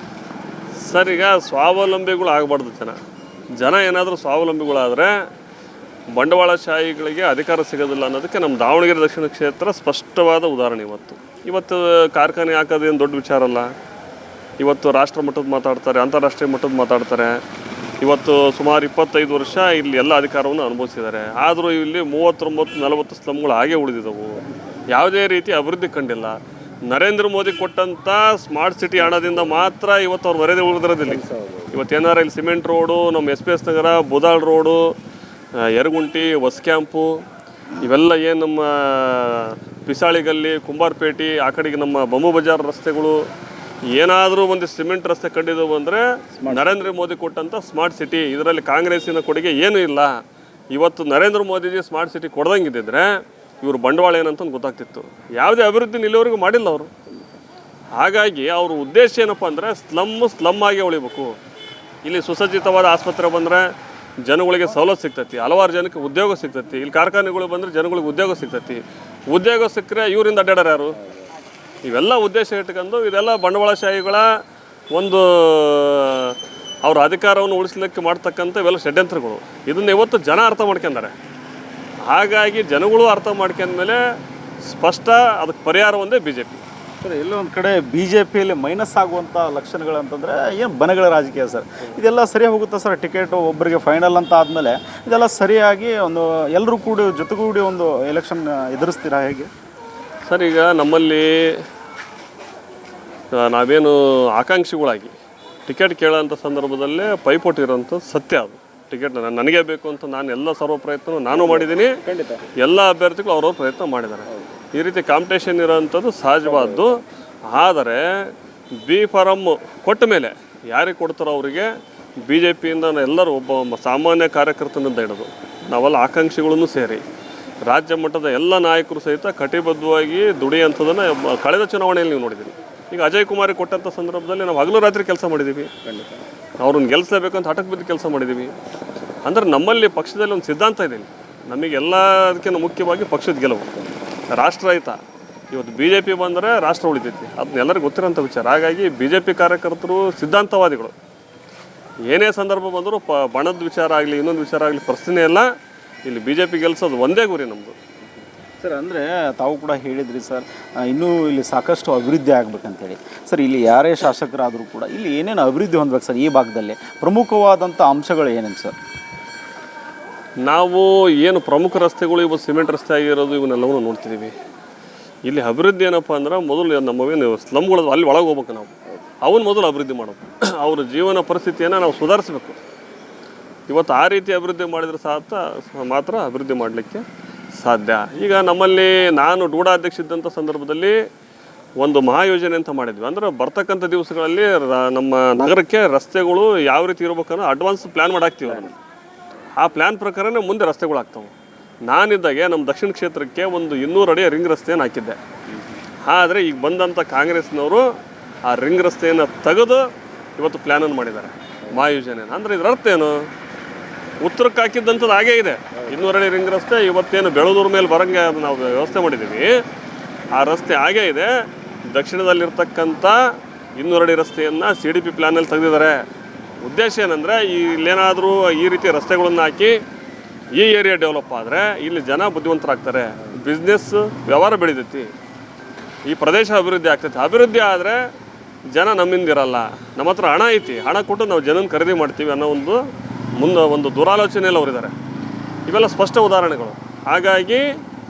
ಸರ್, ಈಗ ಸ್ವಾವಲಂಬಿಗಳು ಆಗಬಾರ್ದು ಜನ ಏನಾದರೂ ಸ್ವಾವಲಂಬಿಗಳಾದರೆ ಬಂಡವಾಳಶಾಹಿಗಳಿಗೆ ಅಧಿಕಾರ ಸಿಗೋದಿಲ್ಲ ಅನ್ನೋದಕ್ಕೆ ನಮ್ಮ ದಾವಣಗೆರೆ ದಕ್ಷಿಣ ಕ್ಷೇತ್ರ ಸ್ಪಷ್ಟವಾದ ಉದಾಹರಣೆ. ಇವತ್ತು ಕಾರ್ಖಾನೆ ಹಾಕೋದೇನು ದೊಡ್ಡ ವಿಚಾರ ಅಲ್ಲ. ಇವತ್ತು ರಾಷ್ಟ್ರ ಮಟ್ಟದ ಮಾತಾಡ್ತಾರೆ, ಅಂತಾರಾಷ್ಟ್ರೀಯ ಮಟ್ಟದ ಮಾತಾಡ್ತಾರೆ. ಇವತ್ತು ಸುಮಾರು 25 ವರ್ಷ ಇಲ್ಲಿ ಎಲ್ಲ ಅಧಿಕಾರವನ್ನು ಅನುಭವಿಸಿದ್ದಾರೆ. ಆದರೂ ಇಲ್ಲಿ 39-40 ಸ್ಲಮ್ಗಳು ಹಾಗೆ ಉಳಿದಿದ್ದವು, ಯಾವುದೇ ರೀತಿ ಅಭಿವೃದ್ಧಿ ಕಂಡಿಲ್ಲ. ನರೇಂದ್ರ ಮೋದಿ ಕೊಟ್ಟಂಥ ಸ್ಮಾರ್ಟ್ ಸಿಟಿ ಹಣದಿಂದ ಮಾತ್ರ ಇವತ್ತು ಅವ್ರು ವರದಿ ಉಳಿದಿರೋದಿಲ್ಲ. ಇವತ್ತು ಏನಾರ ಇಲ್ಲಿ ಸಿಮೆಂಟ್ ರೋಡು, ನಮ್ಮ SPS ನಗರ, ಬುದಾಳ್ ರೋಡು, ಯರಗುಂಟಿ, ಹೊಸ ಕ್ಯಾಂಪು, ಇವೆಲ್ಲ ಏನು ನಮ್ಮ ಪಿಸಾಳಿಗಲ್ಲಿ, ಕುಂಬಾರಪೇಟೆ, ಆ ಕಡೆಗೆ ನಮ್ಮ ಬೊಮ್ಮು ಬಜಾರ್ ರಸ್ತೆಗಳು ಏನಾದರೂ ಒಂದು ಸಿಮೆಂಟ್ ರಸ್ತೆ ಕಂಡಿದ್ದವು ಅಂದರೆ ನರೇಂದ್ರ ಮೋದಿ ಕೊಟ್ಟಂಥ ಸ್ಮಾರ್ಟ್ ಸಿಟಿ. ಇದರಲ್ಲಿ ಕಾಂಗ್ರೆಸ್ಸಿನ ಕೊಡುಗೆ ಏನೂ ಇಲ್ಲ. ಇವತ್ತು ನರೇಂದ್ರ ಮೋದಿಜಿ ಸ್ಮಾರ್ಟ್ ಸಿಟಿ ಕೊಡ್ದಂಗಿದ್ದಿದ್ರೆ ಇವರು ಬಂಡವಾಳ ಏನಂತ ಗೊತ್ತಾಗ್ತಿತ್ತು. ಯಾವುದೇ ಅಭಿವೃದ್ಧಿ ಇಲ್ಲಿವರೆಗೂ ಮಾಡಿಲ್ಲ ಅವರು. ಹಾಗಾಗಿ ಅವ್ರ ಉದ್ದೇಶ ಏನಪ್ಪ ಅಂದರೆ ಸ್ಲಮ್ ಆಗಿ ಉಳಿಬೇಕು. ಇಲ್ಲಿ ಸುಸಜ್ಜಿತವಾದ ಆಸ್ಪತ್ರೆ ಬಂದರೆ ಜನಗಳಿಗೆ ಸವಲತ್ತು ಸಿಗ್ತೈತಿ, ಹಲವಾರು ಜನಕ್ಕೆ ಉದ್ಯೋಗ ಸಿಗ್ತೈತಿ. ಇಲ್ಲಿ ಕಾರ್ಖಾನೆಗಳು ಬಂದರೆ ಜನಗಳಿಗೆ ಉದ್ಯೋಗ ಸಿಗ್ತೈತಿ. ಉದ್ಯೋಗ ಸಿಕ್ಕರೆ ಇವರಿಂದ ಅಡ್ಡಾಡ್ಯಾರ ಯಾರು? ಇವೆಲ್ಲ ಉದ್ದೇಶ ಇಟ್ಕೊಂಡು ಇದೆಲ್ಲ ಬಂಡವಾಳಶಾಹಿಗಳ ಒಂದು ಅವ್ರ ಅಧಿಕಾರವನ್ನು ಉಳಿಸ್ಲಿಕ್ಕೆ ಮಾಡ್ತಕ್ಕಂಥ ಇವೆಲ್ಲ ಷಡ್ಯಂತ್ರಗಳು. ಇದನ್ನು ಇವತ್ತು ಜನ ಅರ್ಥ ಮಾಡ್ಕೊಂಡಾರೆ. ಹಾಗಾಗಿ ಜನಗಳು ಅರ್ಥ ಮಾಡ್ಕೊಂಡ್ಮೇಲೆ ಸ್ಪಷ್ಟ ಅದಕ್ಕೆ ಪರಿಹಾರ ಒಂದೇ BJP. ಸರ್, ಎಲ್ಲೋ ಒಂದು ಕಡೆ BJPಯಲ್ಲಿ ಮೈನಸ್ ಆಗುವಂಥ ಲಕ್ಷಣಗಳಂತಂದರೆ ಏನು ಬನಗಳ ರಾಜಕೀಯ ಸರ್. ಇದೆಲ್ಲ ಸರಿಯಾಗಿ ಹೋಗುತ್ತಾ ಸರ್? ಟಿಕೆಟು ಒಬ್ಬರಿಗೆ ಫೈನಲ್ ಅಂತ ಆದಮೇಲೆ ಇದೆಲ್ಲ ಸರಿಯಾಗಿ ಒಂದು ಎಲ್ಲರೂ ಜೊತೆಗೂಡಿ ಒಂದು ಎಲೆಕ್ಷನ್ ಎದುರಿಸ್ತೀರಾ ಹೇಗೆ ಸರ್? ಈಗ ನಮ್ಮಲ್ಲಿ ನಾವೇನು ಆಕಾಂಕ್ಷಿಗಳಾಗಿ ಟಿಕೆಟ್ ಕೇಳೋಂಥ ಸಂದರ್ಭದಲ್ಲೇ ಪೈಪೋಟಿ ಇರೋಂಥ ಸತ್ಯ ಅದು. ಟಿಕೆಟ್ ನನಗೆ ಬೇಕು ಅಂತ ನಾನು ಎಲ್ಲ ಸರ್ವ ಪ್ರಯತ್ನ ನಾನು ಮಾಡಿದ್ದೀನಿ. ಎಲ್ಲ ಅಭ್ಯರ್ಥಿಗಳು ಅವ್ರವ್ರ ಪ್ರಯತ್ನ ಮಾಡಿದ್ದಾರೆ. ಈ ರೀತಿ ಕಾಂಪಿಟೇಷನ್ ಇರೋವಂಥದ್ದು ಸಹಜವಾದ್ದು. ಆದರೆ B ಫಾರಮ್ ಕೊಟ್ಟ ಮೇಲೆ ಯಾರಿಗೆ ಕೊಡ್ತಾರೋ ಅವರಿಗೆ BJPಯಿಂದ ಎಲ್ಲರೂ ಒಬ್ಬ ಸಾಮಾನ್ಯ ಕಾರ್ಯಕರ್ತನಿಂದ ಹಿಡಿದು ನಾವೆಲ್ಲ ಆಕಾಂಕ್ಷಿಗಳನ್ನು ಸೇರಿ ರಾಜ್ಯ ಮಟ್ಟದ ಎಲ್ಲ ನಾಯಕರು ಸಹಿತ ಕಟಿಬದ್ಧವಾಗಿ ದುಡಿಯುವಂಥದ್ದನ್ನು ಕಳೆದ ಚುನಾವಣೆಯಲ್ಲಿ ನೀವು ನೋಡಿದ್ದೀರಿ. ಈಗ ಅಜಯ್ ಕುಮಾರಿಗೆ ಕೊಟ್ಟಂಥ ಸಂದರ್ಭದಲ್ಲಿ ನಾವು ಹಗಲು ರಾತ್ರಿ ಕೆಲಸ ಮಾಡಿದ್ದೀವಿ. ಅವ್ರನ್ನ ಗೆಲ್ಲಿಸಬೇಕಂತ ಹಠಕ್ಕೆ ಬಿದ್ದು ಕೆಲಸ ಮಾಡಿದ್ದೀವಿ. ಅಂದರೆ ನಮ್ಮಲ್ಲಿ ಪಕ್ಷದಲ್ಲಿ ಒಂದು ಸಿದ್ಧಾಂತ ಇದೆ. ನಮಗೆಲ್ಲ ಅದಕ್ಕಿಂತ ಮುಖ್ಯವಾಗಿ ಪಕ್ಷದ ಗೆಲುವು, ರಾಷ್ಟ್ರಹಿತ. ಇವತ್ತು BJP ಬಂದರೆ ರಾಷ್ಟ್ರ ಉಳಿತೈತಿ, ಅದನ್ನ ಎಲ್ಲರಿಗೂ ಗೊತ್ತಿರೋಂಥ ವಿಚಾರ. ಹಾಗಾಗಿ BJP ಕಾರ್ಯಕರ್ತರು ಸಿದ್ಧಾಂತವಾದಿಗಳು. ಏನೇ ಸಂದರ್ಭ ಬಂದರೂ ಬಣದ ವಿಚಾರ ಆಗಲಿ ಇನ್ನೊಂದು ವಿಚಾರ ಆಗಲಿ ಪ್ರಶ್ನೆ ಇಲ್ಲ. ಇಲ್ಲಿ BJP ಗೆಲ್ಸೋದು ಒಂದೇ ಗುರಿ ನಮ್ಮದು ಸರ್. ಅಂದರೆ ತಾವು ಕೂಡ ಹೇಳಿದ್ರಿ ಸರ್, ಇನ್ನೂ ಇಲ್ಲಿ ಸಾಕಷ್ಟು ಅಭಿವೃದ್ಧಿ ಆಗಬೇಕಂತೇಳಿ. ಸರ್, ಇಲ್ಲಿ ಯಾರೇ ಶಾಸಕರಾದರೂ ಕೂಡ ಇಲ್ಲಿ ಏನೇನು ಅಭಿವೃದ್ಧಿ ಹೊಂದಬೇಕು ಸರ್? ಈ ಭಾಗದಲ್ಲಿ ಪ್ರಮುಖವಾದಂಥ ಅಂಶಗಳು ಏನೇನು ಸರ್? ನಾವು ಏನು ಪ್ರಮುಖ ರಸ್ತೆಗಳು ಇವತ್ತು ಸಿಮೆಂಟ್ ರಸ್ತೆ ಆಗಿರೋದು ಇವನ್ನೆಲ್ಲವೂ ನೋಡ್ತಿದ್ದೀವಿ. ಇಲ್ಲಿ ಅಭಿವೃದ್ಧಿ ಏನಪ್ಪ ಅಂದ್ರೆ ಮೊದಲು ನಮ್ಮವೇನು ಸ್ಲಮ್ಗಳು ಅಲ್ಲಿ ಒಳಗೆ ಹೋಗ್ಬೇಕು. ನಾವು ಅವನ್ನ ಮೊದಲು ಅಭಿವೃದ್ಧಿ ಮಾಡೋದು. ಅವ್ರ ಜೀವನ ಪರಿಸ್ಥಿತಿಯನ್ನು ನಾವು ಸುಧಾರಿಸಬೇಕು. ಇವತ್ತು ಆ ರೀತಿ ಅಭಿವೃದ್ಧಿ ಮಾಡಿದರೆ ಮಾತ್ರ ಅಭಿವೃದ್ಧಿ ಮಾಡಲಿಕ್ಕೆ ಸಾಧ್ಯ. ಈಗ ನಮ್ಮಲ್ಲಿ ನಾನು ಡೂಡಾ ಅಧ್ಯಕ್ಷ ಇದ್ದಂಥ ಸಂದರ್ಭದಲ್ಲಿ ಒಂದು ಮಹಾಯೋಜನೆ ಅಂತ ಮಾಡಿದ್ವಿ. ಅಂದರೆ ಬರ್ತಕ್ಕಂಥ ದಿವಸಗಳಲ್ಲಿ ನಮ್ಮ ನಗರಕ್ಕೆ ರಸ್ತೆಗಳು ಯಾವ ರೀತಿ ಇರಬೇಕನ್ನೋ ಅಡ್ವಾನ್ಸ್ ಪ್ಲ್ಯಾನ್ ಮಾಡಿ ಹಾಕ್ತೀವಿ. ಅದನ್ನು ಆ ಪ್ಲ್ಯಾನ್ ಪ್ರಕಾರನೇ ಮುಂದೆ ರಸ್ತೆಗಳು ಆಗ್ತವೆ. ನಾನಿದ್ದಾಗೆ ನಮ್ಮ ದಕ್ಷಿಣ ಕ್ಷೇತ್ರಕ್ಕೆ ಒಂದು 200 ಅಡಿ ರಿಂಗ್ ರಸ್ತೆಯನ್ನು ಹಾಕಿದ್ದೆ. ಆದರೆ ಈಗ ಬಂದಂಥ ಕಾಂಗ್ರೆಸ್ನವರು ಆ ರಿಂಗ್ ರಸ್ತೆಯನ್ನು ತೆಗೆದು ಇವತ್ತು ಪ್ಲ್ಯಾನನ್ನು ಮಾಡಿದ್ದಾರೆ, ಮಹಾಯೋಜನೆ. ಅಂದರೆ ಇದರ ಅರ್ಥ ಏನು? ಉತ್ತರಕ್ಕೆ ಹಾಕಿದ್ದಂಥದ್ದು ಹಾಗೇ ಇದೆ 200 ಅಡಿ ರಿಂಗ್ ರಸ್ತೆ. ಇವತ್ತೇನು ಬೆಳದೂರು ಮೇಲೆ ಬರಂಗೆ ನಾವು ವ್ಯವಸ್ಥೆ ಮಾಡಿದ್ದೀವಿ, ಆ ರಸ್ತೆ ಹಾಗೇ ಇದೆ. ದಕ್ಷಿಣದಲ್ಲಿರ್ತಕ್ಕಂಥ 200 ಅಡಿ ರಸ್ತೆಯನ್ನು CDP ಪ್ಲ್ಯಾನಲ್ಲಿ ತೆಗೆದಿದ್ದಾರೆ. ಉದ್ದೇಶ ಏನಂದರೆ ಇಲ್ಲೇನಾದರೂ ಈ ರೀತಿ ರಸ್ತೆಗಳನ್ನು ಹಾಕಿ ಈ ಏರಿಯಾ ಡೆವಲಪ್ ಆದರೆ ಇಲ್ಲಿ ಜನ ಬುದ್ಧಿವಂತರಾಗ್ತಾರೆ, ಬಿಸ್ನೆಸ್ ವ್ಯವಹಾರ ಬೆಳೀತೈತಿ, ಈ ಪ್ರದೇಶ ಅಭಿವೃದ್ಧಿ ಆಗ್ತೈತಿ. ಅಭಿವೃದ್ಧಿ ಆದರೆ ಜನ ನಮ್ಮಿಂದಿರಲ್ಲ, ನಮ್ಮ ಹತ್ರ ಹಣ ಐತಿ, ಹಣ ಕೊಟ್ಟು ನಾವು ಜನನ ಖರೀದಿ ಮಾಡ್ತೀವಿ ಅನ್ನೋ ಒಂದು ದುರಾಲೋಚನೆಯಲ್ಲಿ ಅವರಿದ್ದಾರೆ. ಇವೆಲ್ಲ ಸ್ಪಷ್ಟ ಉದಾಹರಣೆಗಳು. ಹಾಗಾಗಿ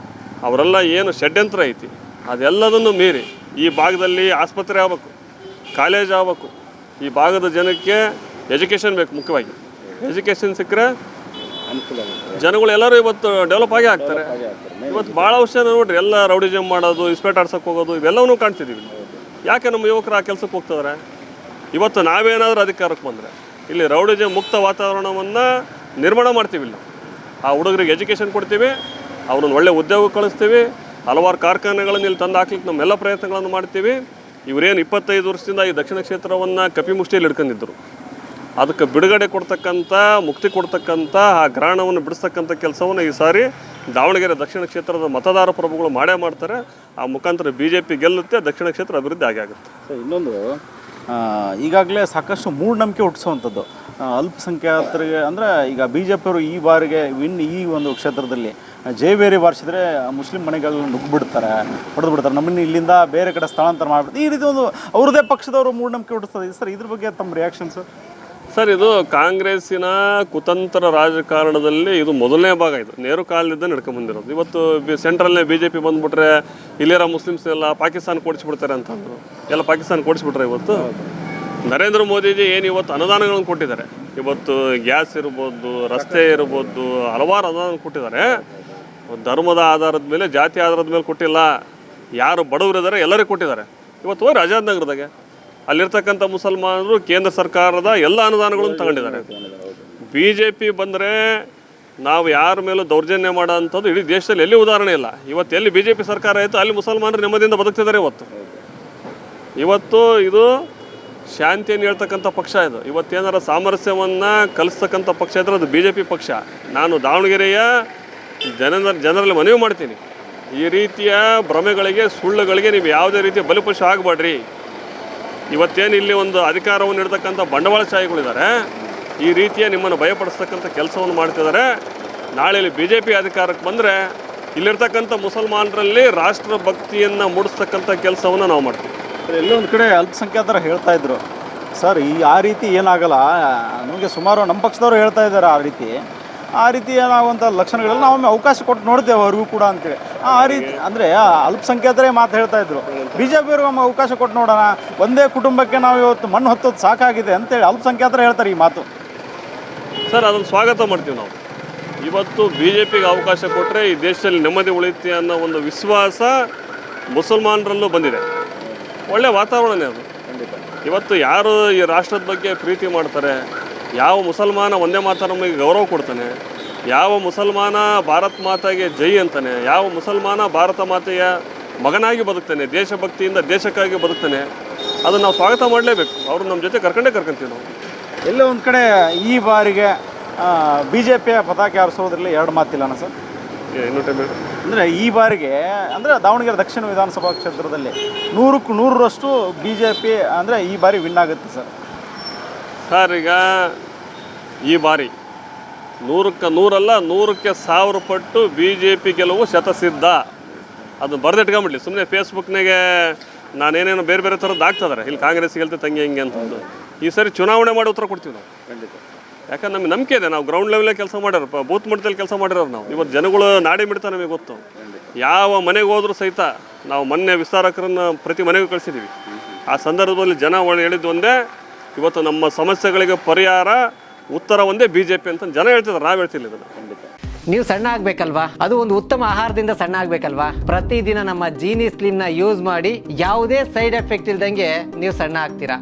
ಅವರೆಲ್ಲ ಏನು ಷಡ್ಯಂತ್ರ ಐತಿ ಅದೆಲ್ಲದನ್ನು ಮೀರಿ ಈ ಭಾಗದಲ್ಲಿ ಆಸ್ಪತ್ರೆ ಆಗಬೇಕು, ಕಾಲೇಜ್ ಆಗಬೇಕು, ಈ ಭಾಗದ ಜನಕ್ಕೆ ಎಜುಕೇಷನ್ ಬೇಕು. ಮುಖ್ಯವಾಗಿ ಎಜುಕೇಷನ್ ಸಿಕ್ಕರೆ ಜನಗಳು ಎಲ್ಲರೂ ಇವತ್ತು ಡೆವಲಪ್ ಆಗೇ ಆಗ್ತಾರೆ. ಇವತ್ತು ಭಾಳ ವರ್ಷ ನೋಡ್ರಿ ಎಲ್ಲ ರೌಡಿಸಮ್ ಮಾಡೋದು, ಇಸ್ಪೇಟ್ ಆಡ್ಸೋಕೆ ಹೋಗೋದು ಇವೆಲ್ಲವೂ ಕಾಣ್ತಿದ್ದೀವಿ. ಯಾಕೆ ನಮ್ಮ ಯುವಕರು ಆ ಕೆಲಸಕ್ಕೆ ಹೋಗ್ತಿದ್ದಾರೆ? ಇವತ್ತು ನಾವೇನಾದರೂ ಅಧಿಕಾರಕ್ಕೆ ಬಂದರೆ ಇಲ್ಲಿ ರೌಡಿಸಮ್ ಮುಕ್ತ ವಾತಾವರಣವನ್ನು ನಿರ್ಮಾಣ ಮಾಡ್ತೀವಿ. ಇಲ್ಲಿ ಆ ಹುಡುಗರಿಗೆ ಎಜುಕೇಷನ್ ಕೊಡ್ತೀವಿ, ಅವ್ರನ್ನ ಒಳ್ಳೆ ಉದ್ಯೋಗ ಕಳಿಸ್ತೀವಿ, ಹಲವಾರು ಕಾರ್ಖಾನೆಗಳನ್ನು ಇಲ್ಲಿ ತಂದು ಹಾಕ್ಲಿಕ್ಕೆ ನಮ್ಮೆಲ್ಲ ಪ್ರಯತ್ನಗಳನ್ನು ಮಾಡ್ತೀವಿ. ಇವರೇನು 25 ವರ್ಷದಿಂದ ಈ ದಕ್ಷಿಣ ಕ್ಷೇತ್ರವನ್ನು ಕಪಿಮುಷ್ಟಿಯಲ್ಲಿ ಹಿಡ್ಕೊಂಡಿದ್ದರು, ಅದಕ್ಕೆ ಬಿಡುಗಡೆ ಕೊಡ್ತಕ್ಕಂಥ, ಮುಕ್ತಿ ಕೊಡ್ತಕ್ಕಂಥ, ಆ ಗ್ರಹಣವನ್ನು ಬಿಡಿಸ್ತಕ್ಕಂಥ ಕೆಲಸವನ್ನು ಈ ಸಾರಿ ದಾವಣಗೆರೆ ದಕ್ಷಿಣ ಕ್ಷೇತ್ರದ ಮತದಾರ ಪ್ರಭುಗಳು ಮಾಡೇ ಮಾಡ್ತಾರೆ. ಆ ಮುಖಾಂತರ BJP ಗೆಲ್ಲುತ್ತೆ, ದಕ್ಷಿಣ ಕ್ಷೇತ್ರ ಅಭಿವೃದ್ಧಿ ಆಗುತ್ತೆ. ಸೊ ಇನ್ನೊಂದು ಈಗಾಗಲೇ ಸಾಕಷ್ಟು ಮೂಢನಂಬಿಕೆ ಹುಟ್ಟಿಸುವಂಥದ್ದು ಅಲ್ಪಸಂಖ್ಯಾತರಿಗೆ, ಅಂದರೆ ಈಗ BJP ಅವರು ಈ ಬಾರಿಗೆ ಈ ಒಂದು ಕ್ಷೇತ್ರದಲ್ಲಿ ಜಯಬೇರಿ ಬಾರಿಸಿದ್ರೆ ಮುಸ್ಲಿಂ ಮನೆಗಳನ್ನ ನುಗ್ಗಿಬಿಡ್ತಾರೆ, ಹೊಡೆದು ಬಿಡ್ತಾರೆ, ನಮ್ಮನ್ನು ಇಲ್ಲಿಂದ ಬೇರೆ ಕಡೆ ಸ್ಥಳಾಂತರ ಮಾಡಿಬಿಡ್ತಾರೆ, ಈ ರೀತಿ ಒಂದು ಅವ್ರದ್ದೇ ಪಕ್ಷದವರು ಮೂಢನಂಬಿಕೆ ಹುಟ್ಟಿಸ್ತದೆ ಸರ್. ಇದ್ರ ಬಗ್ಗೆ ತಮ್ಮ ರಿಯಾಕ್ಷನ್ ಸರ್? ಇದು ಕಾಂಗ್ರೆಸ್ಸಿನ ಕುತಂತ್ರ ರಾಜಕಾರಣದಲ್ಲಿ ಇದು ಮೊದಲನೇ ಭಾಗ. ಇದು ನೆಹರು ಕಾಲದಿಂದ ನಡ್ಕೊಂಡ್ಬಂದಿರೋದು. ಇವತ್ತು ಸೆಂಟ್ರಲ್ನೇ BJP ಬಂದುಬಿಟ್ರೆ ಇಲ್ಲಿರೋ ಮುಸ್ಲಿಮ್ಸ್ ಎಲ್ಲ ಪಾಕಿಸ್ತಾನ ಕೊಡಿಸ್ಬಿಡ್ತಾರೆ ಅಂತಂದರು. ಎಲ್ಲ ಪಾಕಿಸ್ತಾನ ಕೊಡಿಸ್ಬಿಟ್ರೆ ಇವತ್ತು ನರೇಂದ್ರ ಮೋದಿಜಿ ಏನು ಇವತ್ತು ಅನುದಾನಗಳನ್ನು ಕೊಟ್ಟಿದ್ದಾರೆ. ಇವತ್ತು ಗ್ಯಾಸ್ ಇರ್ಬೋದು, ರಸ್ತೆ ಇರ್ಬೋದು, ಹಲವಾರು ಅನುದಾನ ಕೊಟ್ಟಿದ್ದಾರೆ. ಧರ್ಮದ ಆಧಾರದ ಮೇಲೆ, ಜಾತಿ ಆಧಾರದ ಮೇಲೆ ಕೊಟ್ಟಿಲ್ಲ. ಯಾರು ಬಡವರಿದ್ದಾರೆ ಎಲ್ಲರಿಗೂ ಕೊಟ್ಟಿದ್ದಾರೆ. ಇವತ್ತು ಹೋಗಿ ಆಜಾದ್ ನಗರದಾಗೆ ಅಲ್ಲಿರ್ತಕ್ಕಂಥ ಮುಸಲ್ಮಾನರು ಕೇಂದ್ರ ಸರ್ಕಾರದ ಎಲ್ಲ ಅನುದಾನಗಳನ್ನು ತಗೊಂಡಿದ್ದಾರೆ. BJP ಬಂದರೆ ನಾವು ಯಾರ ಮೇಲೂ ದೌರ್ಜನ್ಯ ಮಾಡೋ ಅಂಥದ್ದು ಇಡೀ ದೇಶದಲ್ಲಿ ಎಲ್ಲಿ ಉದಾಹರಣೆ ಇಲ್ಲ. ಇವತ್ತು ಎಲ್ಲಿ BJP ಸರ್ಕಾರ ಆಯಿತು ಅಲ್ಲಿ ಮುಸಲ್ಮಾನರು ನೆಮ್ಮದಿಯಿಂದ ಬದುಕ್ತಿದ್ದಾರೆ. ಇವತ್ತು ಇದು ಶಾಂತಿಯನ್ನು ಹೇಳ್ತಕ್ಕಂಥ ಪಕ್ಷ. ಇದು ಇವತ್ತೇನಾರ ಸಾಮರಸ್ಯವನ್ನು ಕಲಿಸ್ತಕ್ಕಂಥ ಪಕ್ಷ ಇದ್ರೆ ಅದು BJP ಪಕ್ಷ. ನಾನು ದಾವಣಗೆರೆಯ ಜನರಲ್ಲಿ ಮನವಿ ಮಾಡ್ತೀನಿ, ಈ ರೀತಿಯ ಭ್ರಮೆಗಳಿಗೆ, ಸುಳ್ಳುಗಳಿಗೆ ನೀವು ಯಾವುದೇ ರೀತಿಯ ಬಲಿಪಶು ಆಗಬೇಡ್ರಿ. ಇವತ್ತೇನು ಇಲ್ಲಿ ಒಂದು ಅಧಿಕಾರವನ್ನು ಇಡ್ತಕ್ಕಂಥ ಬಂಡವಾಳಶಾಹಿಗಳಿದ್ದಾರೆ, ಈ ರೀತಿಯ ನಿಮ್ಮನ್ನು ಭಯಪಡಿಸ್ತಕ್ಕಂಥ ಕೆಲಸವನ್ನು ಮಾಡ್ತಿದ್ದಾರೆ. ನಾಳೆ ಇಲ್ಲಿ BJP ಅಧಿಕಾರಕ್ಕೆ ಬಂದರೆ ಇಲ್ಲಿರ್ತಕ್ಕಂಥ ಮುಸಲ್ಮಾನರಲ್ಲಿ ರಾಷ್ಟ್ರ ಭಕ್ತಿಯನ್ನು ಮೂಡಿಸ್ತಕ್ಕಂಥ ಕೆಲಸವನ್ನು ನಾವು ಮಾಡ್ತೀವಿ. ಎಲ್ಲೋ ಒಂದು ಕಡೆ ಅಲ್ಪಸಂಖ್ಯಾತರು ಹೇಳ್ತಾ ಇದ್ರು ಸರ್, ಆ ರೀತಿ ಏನಾಗಲ್ಲ, ನಮಗೆ ಸುಮಾರು ನಮ್ಮ ಪಕ್ಷದವರು ಹೇಳ್ತಾ ಇದ್ದಾರೆ ಆ ರೀತಿ ಏನಾಗುವಂಥ ಲಕ್ಷಣಗಳಲ್ಲಿ ನಾವೊಮ್ಮೆ ಅವಕಾಶ ಕೊಟ್ಟು ನೋಡ್ತೇವೆ ಅವ್ರಿಗೂ ಕೂಡ ಅಂತೇಳಿ. ಆ ರೀತಿ ಅಂದರೆ ಅಲ್ಪಸಂಖ್ಯಾತರೇ ಮಾತು ಹೇಳ್ತಾ ಇದ್ರು. BJP ಅವ್ರಿಗೆ ಒಮ್ಮೆ ಅವಕಾಶ ಕೊಟ್ಟು ನೋಡೋಣ, ಒಂದೇ ಕುಟುಂಬಕ್ಕೆ ನಾವು ಇವತ್ತು ಮಣ್ಣು ಹೊತ್ತೋದು ಸಾಕಾಗಿದೆ ಅಂತೇಳಿ ಅಲ್ಪಸಂಖ್ಯಾತರು ಹೇಳ್ತಾರೆ ಈ ಮಾತು. ಸರ್, ಅದನ್ನು ಸ್ವಾಗತ ಮಾಡ್ತೀವಿ ನಾವು. ಇವತ್ತು BJPಗೆ ಅವಕಾಶ ಕೊಟ್ಟರೆ ಈ ದೇಶದಲ್ಲಿ ನೆಮ್ಮದಿ ಉಳಿಯುತ್ತೆ ಅನ್ನೋ ಒಂದು ವಿಶ್ವಾಸ ಮುಸಲ್ಮಾನರಲ್ಲೂ ಬಂದಿದೆ. ಒಳ್ಳೆಯ ವಾತಾವರಣನೇ ಅದು. ಇವತ್ತು ಯಾರು ಈ ರಾಷ್ಟ್ರದ ಬಗ್ಗೆ ಪ್ರೀತಿ ಮಾಡ್ತಾರೆ, ಯಾವ ಮುಸಲ್ಮಾನ ಒಂದೇ ಮಾತರಮ್ಮಿಗೆ ಗೌರವ ಕೊಡ್ತಾನೆ, ಯಾವ ಮುಸಲ್ಮಾನ ಭಾರತ್ ಮಾತೆಗೆ ಜೈ ಅಂತಾನೆ, ಯಾವ ಮುಸಲ್ಮಾನ ಭಾರತ ಮಾತೆಯ ಮಗನಾಗಿ ಬದುಕ್ತಾನೆ, ದೇಶಭಕ್ತಿಯಿಂದ ದೇಶಕ್ಕಾಗಿ ಬದುಕ್ತಾನೆ, ಅದನ್ನು ನಾವು ಸ್ವಾಗತ ಮಾಡಲೇಬೇಕು. ಅವರು ನಮ್ಮ ಜೊತೆ ಕರ್ಕೊಂತೀವಿ ನಾವು. ಎಲ್ಲೋ ಒಂದು ಕಡೆ ಈ ಬಾರಿಗೆ BJPಯ ಪತಾಕೆ ಹಾರಿಸೋದ್ರಲ್ಲಿ ಎರಡು ಮಾತಿಲ್ಲನ ಸರ್? ಇನ್ನೂ ಟೈಮ್ ಅಂದರೆ ಈ ಬಾರಿಗೆ ಅಂದರೆ ದಾವಣಗೆರೆ ದಕ್ಷಿಣ ವಿಧಾನಸಭಾ ಕ್ಷೇತ್ರದಲ್ಲಿ 100ಕ್ಕೆ 100ರಷ್ಟು BJP ಅಂದರೆ ಈ ಬಾರಿ ವಿನ್ ಆಗುತ್ತೆ ಸರ್. ಸರ್, ಈಗ ಈ ಬಾರಿ 100ಕ್ಕೆ 100 ಅಲ್ಲ, 100ಕ್ಕೆ 1000 ಪಟ್ಟು BJP ಗೆಲುವು ಶತಸಿದ್ಧ. ಅದನ್ನು ಬರೆದಿಟ್ಕೊಂಬಿಡ್ಲಿ. ಸುಮ್ಮನೆ ಫೇಸ್ಬುಕ್ನಾಗೆ ನಾನೇನೇನು ಬೇರೆ ಬೇರೆ ಥರದ್ದು ಆಗ್ತದಾರೆ, ಇಲ್ಲಿ ಕಾಂಗ್ರೆಸ್ ಗೆಲ್ತೆ ತಂಗಿ ಹಿಂಗೆ ಅಂತಂದು. ಈ ಸರಿ ಚುನಾವಣೆ ಮಾಡಿ ಉತ್ತರ ಕೊಡ್ತೀವಿ ನಾವು. ಖಂಡಿತ. ಯಾಕಂದ್ರೆ ನಮಗೆ ನಂಬಿಕೆ ಇದೆ. ನಾವು ಗ್ರೌಂಡ್ ಲೆವೆಲೇ ಕೆಲಸ ಮಾಡಿರೋರು, ಬೂತ್ ಮಟ್ಟದಲ್ಲಿ ಕೆಲಸ ಮಾಡಿರೋರು ನಾವು. ಇವತ್ತು ಜನಗಳು ನಾಡಿ ಮಿಡ್ತಾ ನಮಗೆ ಗೊತ್ತು. ಯಾವ ಮನೆಗೆ ಹೋದ್ರೂ ಸಹಿತ ನಾವು ಮೊನ್ನೆ ವಿಸ್ತಾರಕರನ್ನು ಪ್ರತಿ ಮನೆಗೂ ಕಳಿಸಿದ್ದೀವಿ. ಆ ಸಂದರ್ಭದಲ್ಲಿ ಜನ ಹೇಳಿದ್ದು ಒಂದೇ, ಇವತ್ತು ನಮ್ಮ ಸಮಸ್ಯೆಗಳಿಗೆ ಪರಿಹಾರ ಉತ್ತರ ಒಂದೇ BJP ಅಂತ ಜನ ಹೇಳ್ತಿದ್ದಾರೆ, ನಾವು ಹೇಳ್ತಿಲ್ಲ ಇದನ್ನು. ನೀವು ಸಣ್ಣ ಆಗ್ಬೇಕಲ್ವಾ? ಅದು ಒಂದು ಉತ್ತಮ ಆಹಾರದಿಂದ ಸಣ್ಣ ಆಗ್ಬೇಕಲ್ವಾ? ಪ್ರತಿದಿನ ನಮ್ಮ ಜೀನಿ ಸ್ಲಿಮ್ನ ಯೂಸ್ ಮಾಡಿ ಯಾವುದೇ ಸೈಡ್ ಎಫೆಕ್ಟ್ ಇಲ್ದಂಗೆ ನೀವು ಸಣ್ಣ ಆಗ್ತೀರಾ.